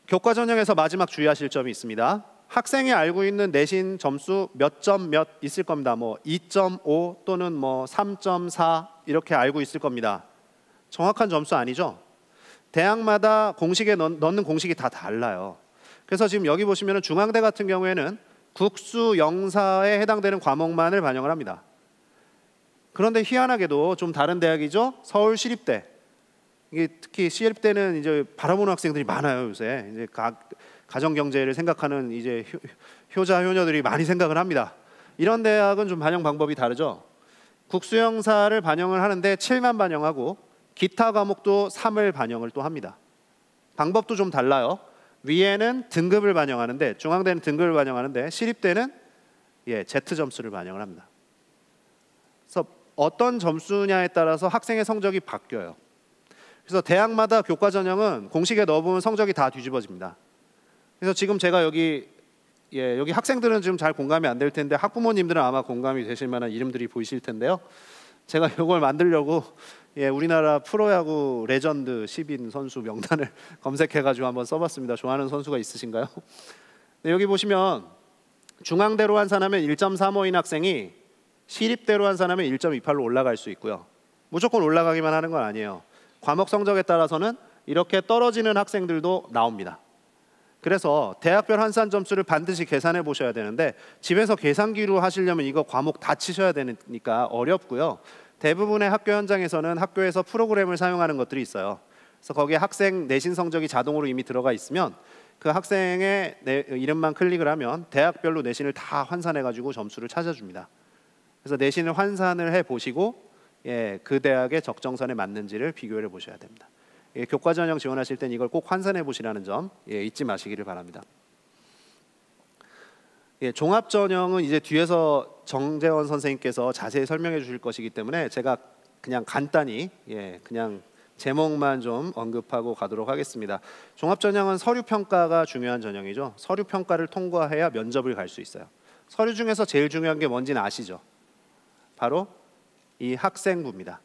교과 전형에서 마지막 주의하실 점이 있습니다. 학생이 알고 있는 내신 점수 몇 점 몇 있을 겁니다. 뭐 2.5 또는 뭐 3.4 이렇게 알고 있을 겁니다. 정확한 점수 아니죠? 대학마다 공식에 넣는 공식이 다 달라요. 그래서 지금 여기 보시면 중앙대 같은 경우에는 국수 영사에 해당되는 과목만을 반영을 합니다. 그런데 희한하게도 좀 다른 대학이죠. 서울시립대. 이게 특히 시립대는 이제 바라보는 학생들이 많아요. 요새 이제 가정 경제를 생각하는 이제 효자 효녀들이 많이 생각을 합니다. 이런 대학은 좀 반영 방법이 다르죠. 국수 영사를 반영을 하는데 7만 반영하고 기타 과목도 3을 반영을 또 합니다. 방법도 좀 달라요. 위에는 등급을 반영하는데 중앙대는 등급을 반영하는데 시립대는 Z 점수를 반영을 합니다. 그래서 어떤 점수냐에 따라서 학생의 성적이 바뀌어요. 그래서 대학마다 교과 전형은 공식에 넣어보면 성적이 다 뒤집어집니다. 그래서 지금 제가 여기 학생들은 지금 잘 공감이 안 될 텐데 학부모님들은 아마 공감이 되실 만한 이름들이 보이실 텐데요. 제가 이걸 만들려고 우리나라 프로야구 레전드 10인 선수 명단을 검색해가지고 한번 써봤습니다. 좋아하는 선수가 있으신가요? 네, 여기 보시면 중앙대로 환산하면 1.35인 학생이 시립대로 환산하면 1.28로 올라갈 수 있고요. 무조건 올라가기만 하는 건 아니에요. 과목 성적에 따라서는 이렇게 떨어지는 학생들도 나옵니다. 그래서 대학별 환산 점수를 반드시 계산해 보셔야 되는데 집에서 계산기로 하시려면 이거 과목 다 치셔야 되니까 어렵고요. 대부분의 학교 현장에서는 학교에서 프로그램을 사용하는 것들이 있어요. 그래서 거기에 학생 내신 성적이 자동으로 이미 들어가 있으면 그 학생의 이름만 클릭을 하면 대학별로 내신을 다 환산해 가지고 점수를 찾아줍니다. 그래서 내신을 환산을 해 보시고 그 대학의 적정선에 맞는지를 비교해 보셔야 됩니다. 교과 전형 지원하실 땐 이걸 꼭 환산해 보시라는 점 잊지 마시기를 바랍니다. 종합 전형은 이제 뒤에서 정재원 선생님께서 자세히 설명해 주실 것이기 때문에 제가 그냥 간단히 그냥 제목만 좀 언급하고 가도록 하겠습니다. 종합 전형은 서류 평가가 중요한 전형이죠. 서류 평가를 통과해야 면접을 갈 수 있어요. 서류 중에서 제일 중요한 게 뭔지는 아시죠? 바로 이 학생부입니다.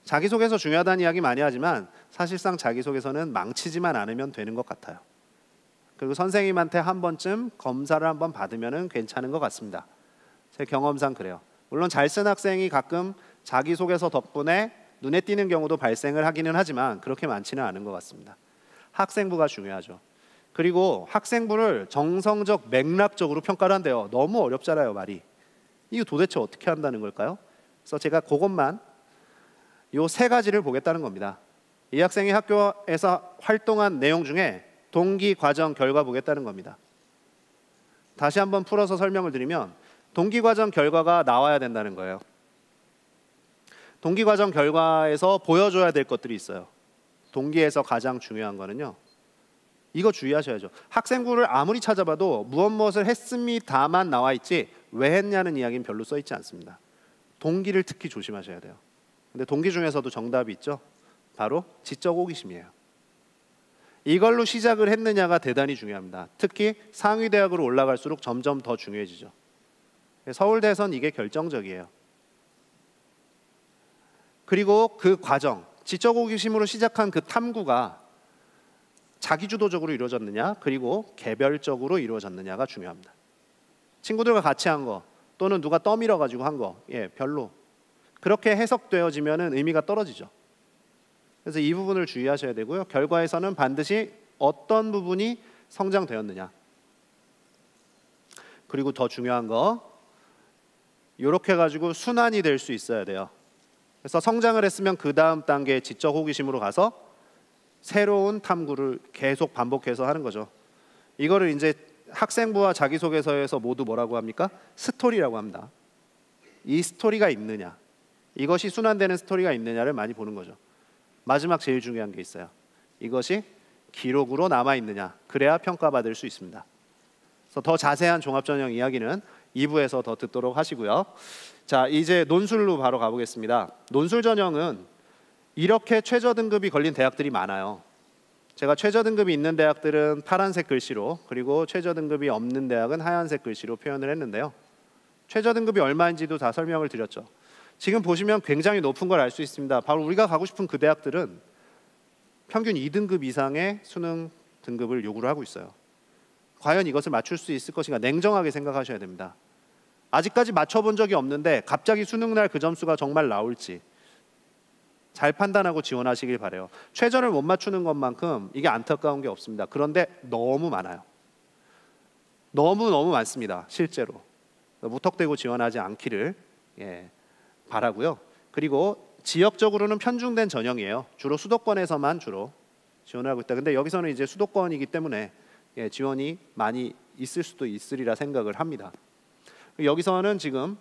자기소개서 중요하다는 이야기 많이 하지만 사실상 자기소개서는 망치지만 않으면 되는 것 같아요. 그리고 선생님한테 한 번쯤 검사를 한번 받으면 괜찮은 것 같습니다. 제 경험상 그래요. 물론 잘 쓴 학생이 가끔 자기소개서 덕분에 눈에 띄는 경우도 발생을 하기는 하지만 그렇게 많지는 않은 것 같습니다. 학생부가 중요하죠. 그리고 학생부를 정성적 맥락적으로 평가를 한대요. 너무 어렵잖아요, 말이. 이거 도대체 어떻게 한다는 걸까요? 그래서 제가 그것만 요 3가지를 보겠다는 겁니다. 이 학생이 학교에서 활동한 내용 중에 동기, 과정, 결과 보겠다는 겁니다. 다시 한번 풀어서 설명을 드리면 동기, 과정, 결과가 나와야 된다는 거예요. 동기, 과정, 결과에서 보여줘야 될 것들이 있어요. 동기에서 가장 중요한 거는요. 이거 주의하셔야죠. 학생부를 아무리 찾아봐도 무엇을 했습니다만 나와 있지 왜 했냐는 이야기는 별로 써 있지 않습니다. 동기를 특히 조심하셔야 돼요. 근데 동기 중에서도 정답이 있죠. 바로 지적 호기심이에요. 이걸로 시작을 했느냐가 대단히 중요합니다. 특히 상위 대학으로 올라갈수록 점점 더 중요해지죠. 서울대에선 이게 결정적이에요. 그리고 그 과정, 지적 호기심으로 시작한 그 탐구가 자기주도적으로 이루어졌느냐, 그리고 개별적으로 이루어졌느냐가 중요합니다. 친구들과 같이 한 거, 또는 누가 떠밀어 가지고 한 거, 별로. 그렇게 해석되어지면은 의미가 떨어지죠. 그래서 이 부분을 주의하셔야 되고요. 결과에서는 반드시 어떤 부분이 성장되었느냐. 그리고 더 중요한 거, 이렇게 가지고 순환이 될 수 있어야 돼요. 그래서 성장을 했으면 그 다음 단계의 지적 호기심으로 가서 새로운 탐구를 계속 반복해서 하는 거죠. 이거를 이제 학생부와 자기소개서에서 모두 뭐라고 합니까? 스토리라고 합니다. 이 스토리가 있느냐, 이것이 순환되는 스토리가 있느냐를 많이 보는 거죠. 마지막 제일 중요한 게 있어요. 이것이 기록으로 남아있느냐, 그래야 평가받을 수 있습니다. 그래서 더 자세한 종합전형 이야기는 2부에서 더 듣도록 하시고요. 자, 이제 논술로 바로 가보겠습니다. 논술 전형은 이렇게 최저 등급이 걸린 대학들이 많아요. 제가 최저 등급이 있는 대학들은 파란색 글씨로, 그리고 최저 등급이 없는 대학은 하얀색 글씨로 표현을 했는데요. 최저 등급이 얼마인지도 다 설명을 드렸죠. 지금 보시면 굉장히 높은 걸 알 수 있습니다. 바로 우리가 가고 싶은 그 대학들은 평균 2등급 이상의 수능 등급을 요구를 하고 있어요. 과연 이것을 맞출 수 있을 것인가, 냉정하게 생각하셔야 됩니다. 아직까지 맞춰본 적이 없는데 갑자기 수능날 그 점수가 정말 나올지 잘 판단하고 지원하시길 바라요. 최저를 못 맞추는 것만큼 이게 안타까운 게 없습니다. 그런데 너무 많아요. 너무 많습니다. 실제로. 무턱대고 지원하지 않기를 바라고요. 그리고 지역적으로는 편중된 전형이에요. 주로 수도권에서만 주로 지원을 하고 있다. 근데 여기서는 이제 수도권이기 때문에 지원이 많이 있을 수도 있으리라 생각을 합니다. 여기서는 지금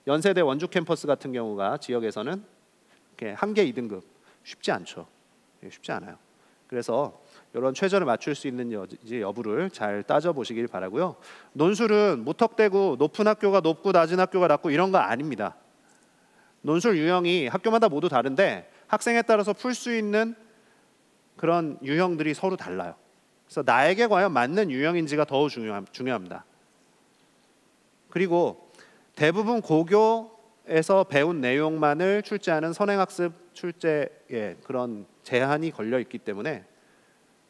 연세대 원주 캠퍼스 같은 경우가 지역에서는 한 개 2등급 쉽지 않죠. 쉽지 않아요. 그래서 이런 최저를 맞출 수 있는 여부를 잘 따져보시길 바라고요. 논술은 무턱대고 높은 학교가 높고 낮은 학교가 낮고 이런 거 아닙니다. 논술 유형이 학교마다 모두 다른데 학생에 따라서 풀 수 있는 그런 유형들이 서로 달라요. 그래서 나에게 과연 맞는 유형인지가 더 중요합니다. 그리고 대부분 고교에서 배운 내용만을 출제하는 선행학습 출제에 그런 제한이 걸려 있기 때문에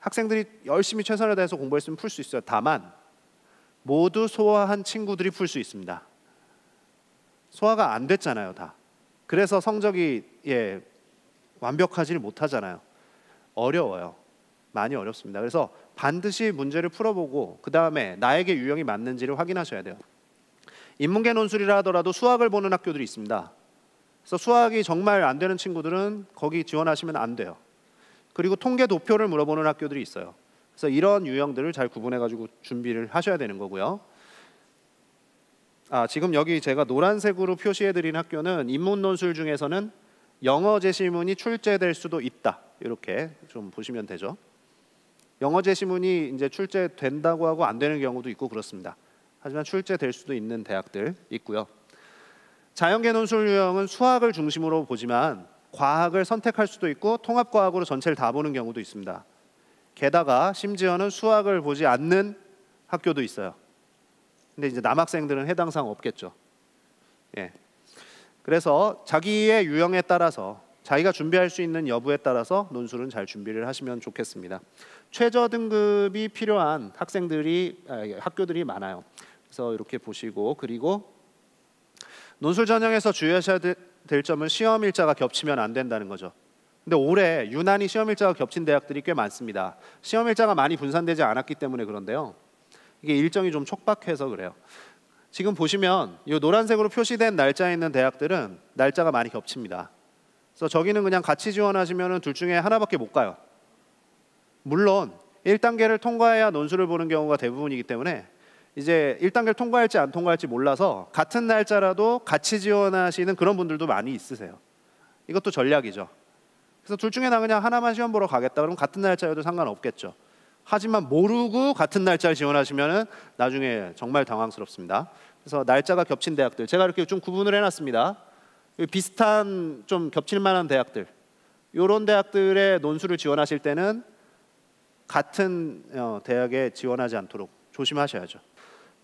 학생들이 열심히 최선을 다해서 공부했으면 풀 수 있어요. 다만 모두 소화한 친구들이 풀 수 있습니다. 소화가 안 됐잖아요, 다. 그래서 성적이 완벽하지를 못하잖아요. 어려워요. 많이 어렵습니다. 그래서 반드시 문제를 풀어보고 그 다음에 나에게 유형이 맞는지를 확인하셔야 돼요. 인문계 논술이라 하더라도 수학을 보는 학교들이 있습니다. 그래서 수학이 정말 안 되는 친구들은 거기 지원하시면 안 돼요. 그리고 통계 도표를 물어보는 학교들이 있어요. 그래서 이런 유형들을 잘 구분해가지고 준비를 하셔야 되는 거고요. 지금 여기 제가 노란색으로 표시해드린 학교는 인문 논술 중에서는 영어 제시문이 출제될 수도 있다. 이렇게 좀 보시면 되죠. 영어 제시문이 이제 출제된다고 하고 안 되는 경우도 있고 그렇습니다. 하지만 출제될 수도 있는 대학들 있고요. 자연계 논술 유형은 수학을 중심으로 보지만 과학을 선택할 수도 있고 통합과학으로 전체를 다 보는 경우도 있습니다. 게다가 심지어는 수학을 보지 않는 학교도 있어요. 근데 이제 남학생들은 해당 사항 없겠죠. 그래서 자기의 유형에 따라서 자기가 준비할 수 있는 여부에 따라서 논술은 잘 준비를 하시면 좋겠습니다. 최저 등급이 필요한 학교들이 많아요. 그래서 이렇게 보시고, 그리고 논술 전형에서 주의하셔야 될 점은 시험 일자가 겹치면 안 된다는 거죠. 근데 올해 유난히 시험 일자가 겹친 대학들이 꽤 많습니다. 시험 일자가 많이 분산되지 않았기 때문에 그런데요. 이게 일정이 좀 촉박해서 그래요. 지금 보시면 이 노란색으로 표시된 날짜에 있는 대학들은 날짜가 많이 겹칩니다. 그래서 저기는 그냥 같이 지원하시면 둘 중에 하나밖에 못 가요. 물론 1단계를 통과해야 논술을 보는 경우가 대부분이기 때문에 이제 1단계를 통과할지 안 통과할지 몰라서 같은 날짜라도 같이 지원하시는 그런 분들도 많이 있으세요. 이것도 전략이죠. 그래서 둘 중에 나 그냥 하나만 시험 보러 가겠다 그러면 같은 날짜여도 상관없겠죠. 하지만 모르고 같은 날짜를 지원하시면 나중에 정말 당황스럽습니다. 그래서 날짜가 겹친 대학들 제가 이렇게 좀 구분을 해놨습니다. 비슷한 좀 겹칠 만한 대학들, 이런 대학들의 논술을 지원하실 때는 같은 대학에 지원하지 않도록 조심하셔야죠.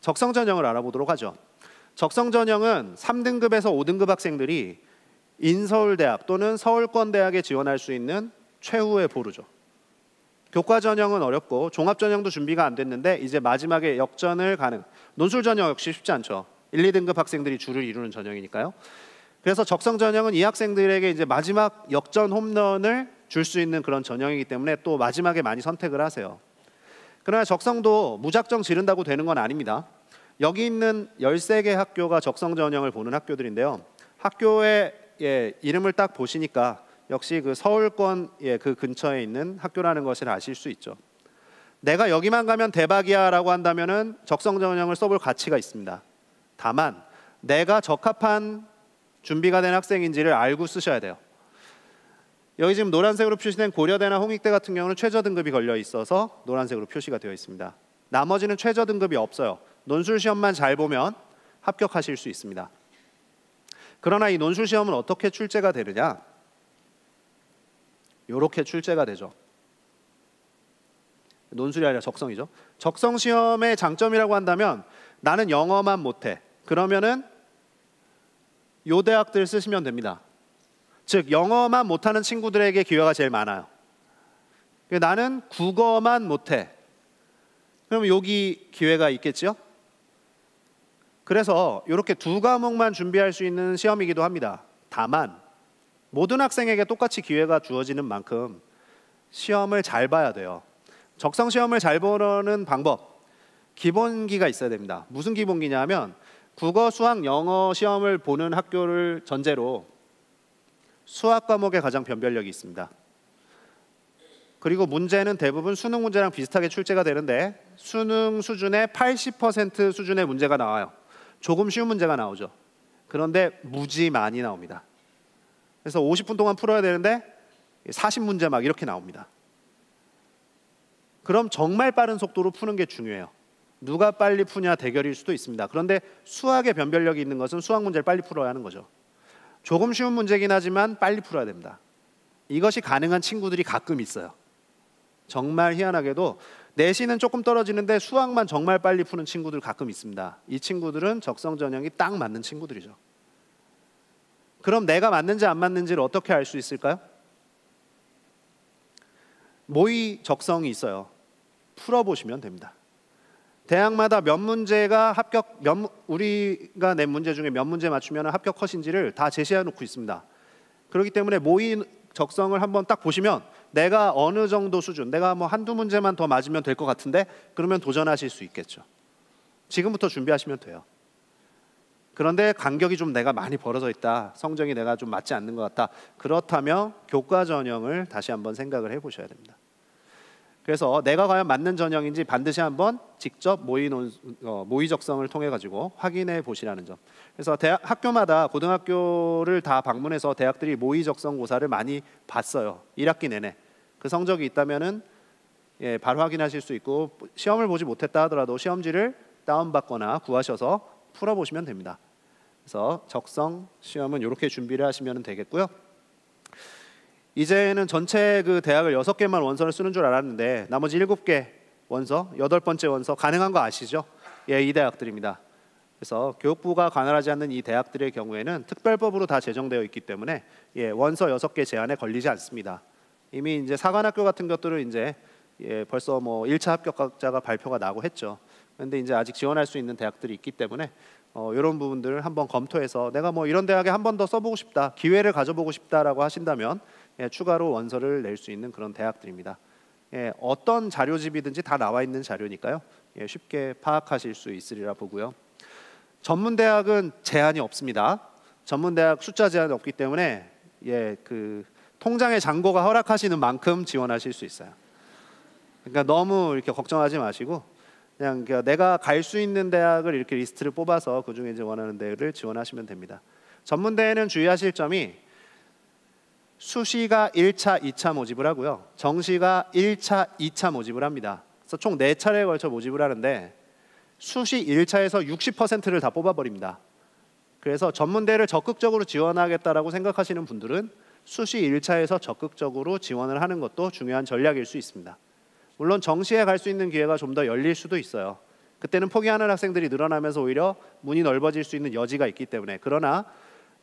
적성 전형을 알아보도록 하죠. 적성 전형은 3등급에서 5등급 학생들이 인서울대학 또는 서울권대학에 지원할 수 있는 최후의 보루죠. 교과 전형은 어렵고 종합 전형도 준비가 안 됐는데 이제 마지막에 역전을 가는 논술 전형 역시 쉽지 않죠. 1, 2등급 학생들이 주를 이루는 전형이니까요. 그래서 적성 전형은 이 학생들에게 이제 마지막 역전 홈런을 줄 수 있는 그런 전형이기 때문에 또 마지막에 많이 선택을 하세요. 그러나 적성도 무작정 지른다고 되는 건 아닙니다. 여기 있는 13개 학교가 적성 전형을 보는 학교들인데요. 학교의 이름을 딱 보시니까 역시 그 서울권 그 근처에 있는 학교라는 것을 아실 수 있죠. 내가 여기만 가면 대박이야라고 한다면은 적성 전형을 써볼 가치가 있습니다. 다만 내가 적합한 준비가 된 학생인지를 알고 쓰셔야 돼요. 여기 지금 노란색으로 표시된 고려대나 홍익대 같은 경우는 최저 등급이 걸려 있어서 노란색으로 표시가 되어 있습니다. 나머지는 최저 등급이 없어요. 논술 시험만 잘 보면 합격하실 수 있습니다. 그러나 이 논술 시험은 어떻게 출제가 되느냐? 이렇게 출제가 되죠. 논술이 아니라 적성이죠. 적성 시험의 장점이라고 한다면 나는 영어만 못해. 그러면은 요 대학들 쓰시면 됩니다. 즉 영어만 못하는 친구들에게 기회가 제일 많아요. 나는 국어만 못해. 그럼 여기 기회가 있겠죠? 그래서 이렇게 두 과목만 준비할 수 있는 시험이기도 합니다. 다만 모든 학생에게 똑같이 기회가 주어지는 만큼 시험을 잘 봐야 돼요. 적성 시험을 잘 보는 방법, 기본기가 있어야 됩니다. 무슨 기본기냐면 국어, 수학, 영어 시험을 보는 학교를 전제로 수학 과목에 가장 변별력이 있습니다. 그리고 문제는 대부분 수능 문제랑 비슷하게 출제가 되는데 수능 수준의 80% 수준의 문제가 나와요. 조금 쉬운 문제가 나오죠. 그런데 무지 많이 나옵니다. 그래서 50분 동안 풀어야 되는데 40문제 막 이렇게 나옵니다. 그럼 정말 빠른 속도로 푸는 게 중요해요. 누가 빨리 푸냐 대결일 수도 있습니다. 그런데 수학의 변별력이 있는 것은 수학 문제를 빨리 풀어야 하는 거죠. 조금 쉬운 문제긴 하지만 빨리 풀어야 됩니다. 이것이 가능한 친구들이 가끔 있어요. 정말 희한하게도 내신은 조금 떨어지는데 수학만 정말 빨리 푸는 친구들 가끔 있습니다. 이 친구들은 적성 전형이 딱 맞는 친구들이죠. 그럼 내가 맞는지 안 맞는지를 어떻게 알 수 있을까요? 모의 적성이 있어요. 풀어보시면 됩니다. 대학마다 몇 문제가 우리가 낸 문제 중에 몇 문제 맞추면 합격 컷인지를 다 제시해 놓고 있습니다. 그렇기 때문에 모의 적성을 한번 딱 보시면 내가 어느 정도 수준, 내가 뭐 한두 문제만 더 맞으면 될 것 같은데 그러면 도전하실 수 있겠죠. 지금부터 준비하시면 돼요. 그런데 간격이 좀 내가 많이 벌어져 있다, 성적이 내가 좀 맞지 않는 것 같다, 그렇다면 교과 전형을 다시 한번 생각을 해보셔야 됩니다. 그래서 내가 과연 맞는 전형인지 반드시 한번 직접 모의 적성을 통해 가지고 확인해 보시라는 점. 그래서 학교마다 고등학교를 다 방문해서 대학들이 모의 적성 고사를 많이 봤어요. 1학기 내내. 그 성적이 있다면은 바로 확인하실 수 있고, 시험을 보지 못했다 하더라도 시험지를 다운받거나 구하셔서 풀어보시면 됩니다. 그래서 적성 시험은 이렇게 준비를 하시면 되겠고요. 이제는 전체 그 대학을 6개만 원서를 쓰는 줄 알았는데 나머지 7개 원서, 8번째 원서 가능한 거 아시죠? 이 대학들입니다. 그래서 교육부가 관할하지 않는 이 대학들의 경우에는 특별법으로 다 제정되어 있기 때문에 원서 6개 제한에 걸리지 않습니다. 이미 이제 사관학교 같은 것들은 이제 벌써 뭐 1차 합격자가 발표가 나고 했죠. 그런데 이제 아직 지원할 수 있는 대학들이 있기 때문에 이런 부분들을 한번 검토해서 내가 뭐 이런 대학에 한 번 더 써보고 싶다, 기회를 가져보고 싶다라고 하신다면 추가로 원서를 낼 수 있는 그런 대학들입니다. 어떤 자료집이든지 다 나와 있는 자료니까요. 쉽게 파악하실 수 있으리라 보고요. 전문대학은 제한이 없습니다. 전문대학 숫자 제한이 없기 때문에 그 통장의 잔고가 허락하시는 만큼 지원하실 수 있어요. 그러니까 너무 이렇게 걱정하지 마시고 그냥 내가 갈 수 있는 대학을 이렇게 리스트를 뽑아서 그 중에 이제 원하는 대를 지원하시면 됩니다. 전문대에는 주의하실 점이 수시가 1차, 2차 모집을 하고요. 정시가 1차, 2차 모집을 합니다. 그래서 총 4차례에 걸쳐 모집을 하는데 수시 1차에서 60%를 다 뽑아버립니다. 그래서 전문대를 적극적으로 지원하겠다라고 생각하시는 분들은 수시 1차에서 적극적으로 지원을 하는 것도 중요한 전략일 수 있습니다. 물론 정시에 갈 수 있는 기회가 좀 더 열릴 수도 있어요. 그때는 포기하는 학생들이 늘어나면서 오히려 문이 넓어질 수 있는 여지가 있기 때문에. 그러나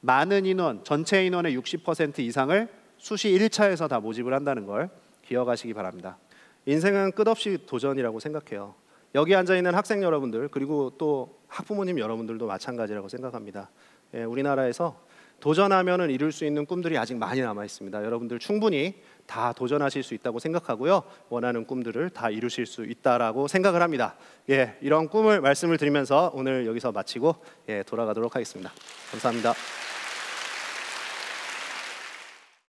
많은 인원, 전체 인원의 60% 이상을 수시 1차에서 다 모집을 한다는 걸 기억하시기 바랍니다. 인생은 끝없이 도전이라고 생각해요. 여기 앉아있는 학생 여러분들 그리고 또 학부모님 여러분들도 마찬가지라고 생각합니다. 예, 우리나라에서 도전하면 이룰 수 있는 꿈들이 아직 많이 남아 있습니다. 여러분들 충분히 다 도전하실 수 있다고 생각하고요. 원하는 꿈들을 다 이루실 수 있다라고 생각을 합니다. 예, 이런 꿈을 말씀을 드리면서 오늘 여기서 마치고 돌아가도록 하겠습니다. 감사합니다.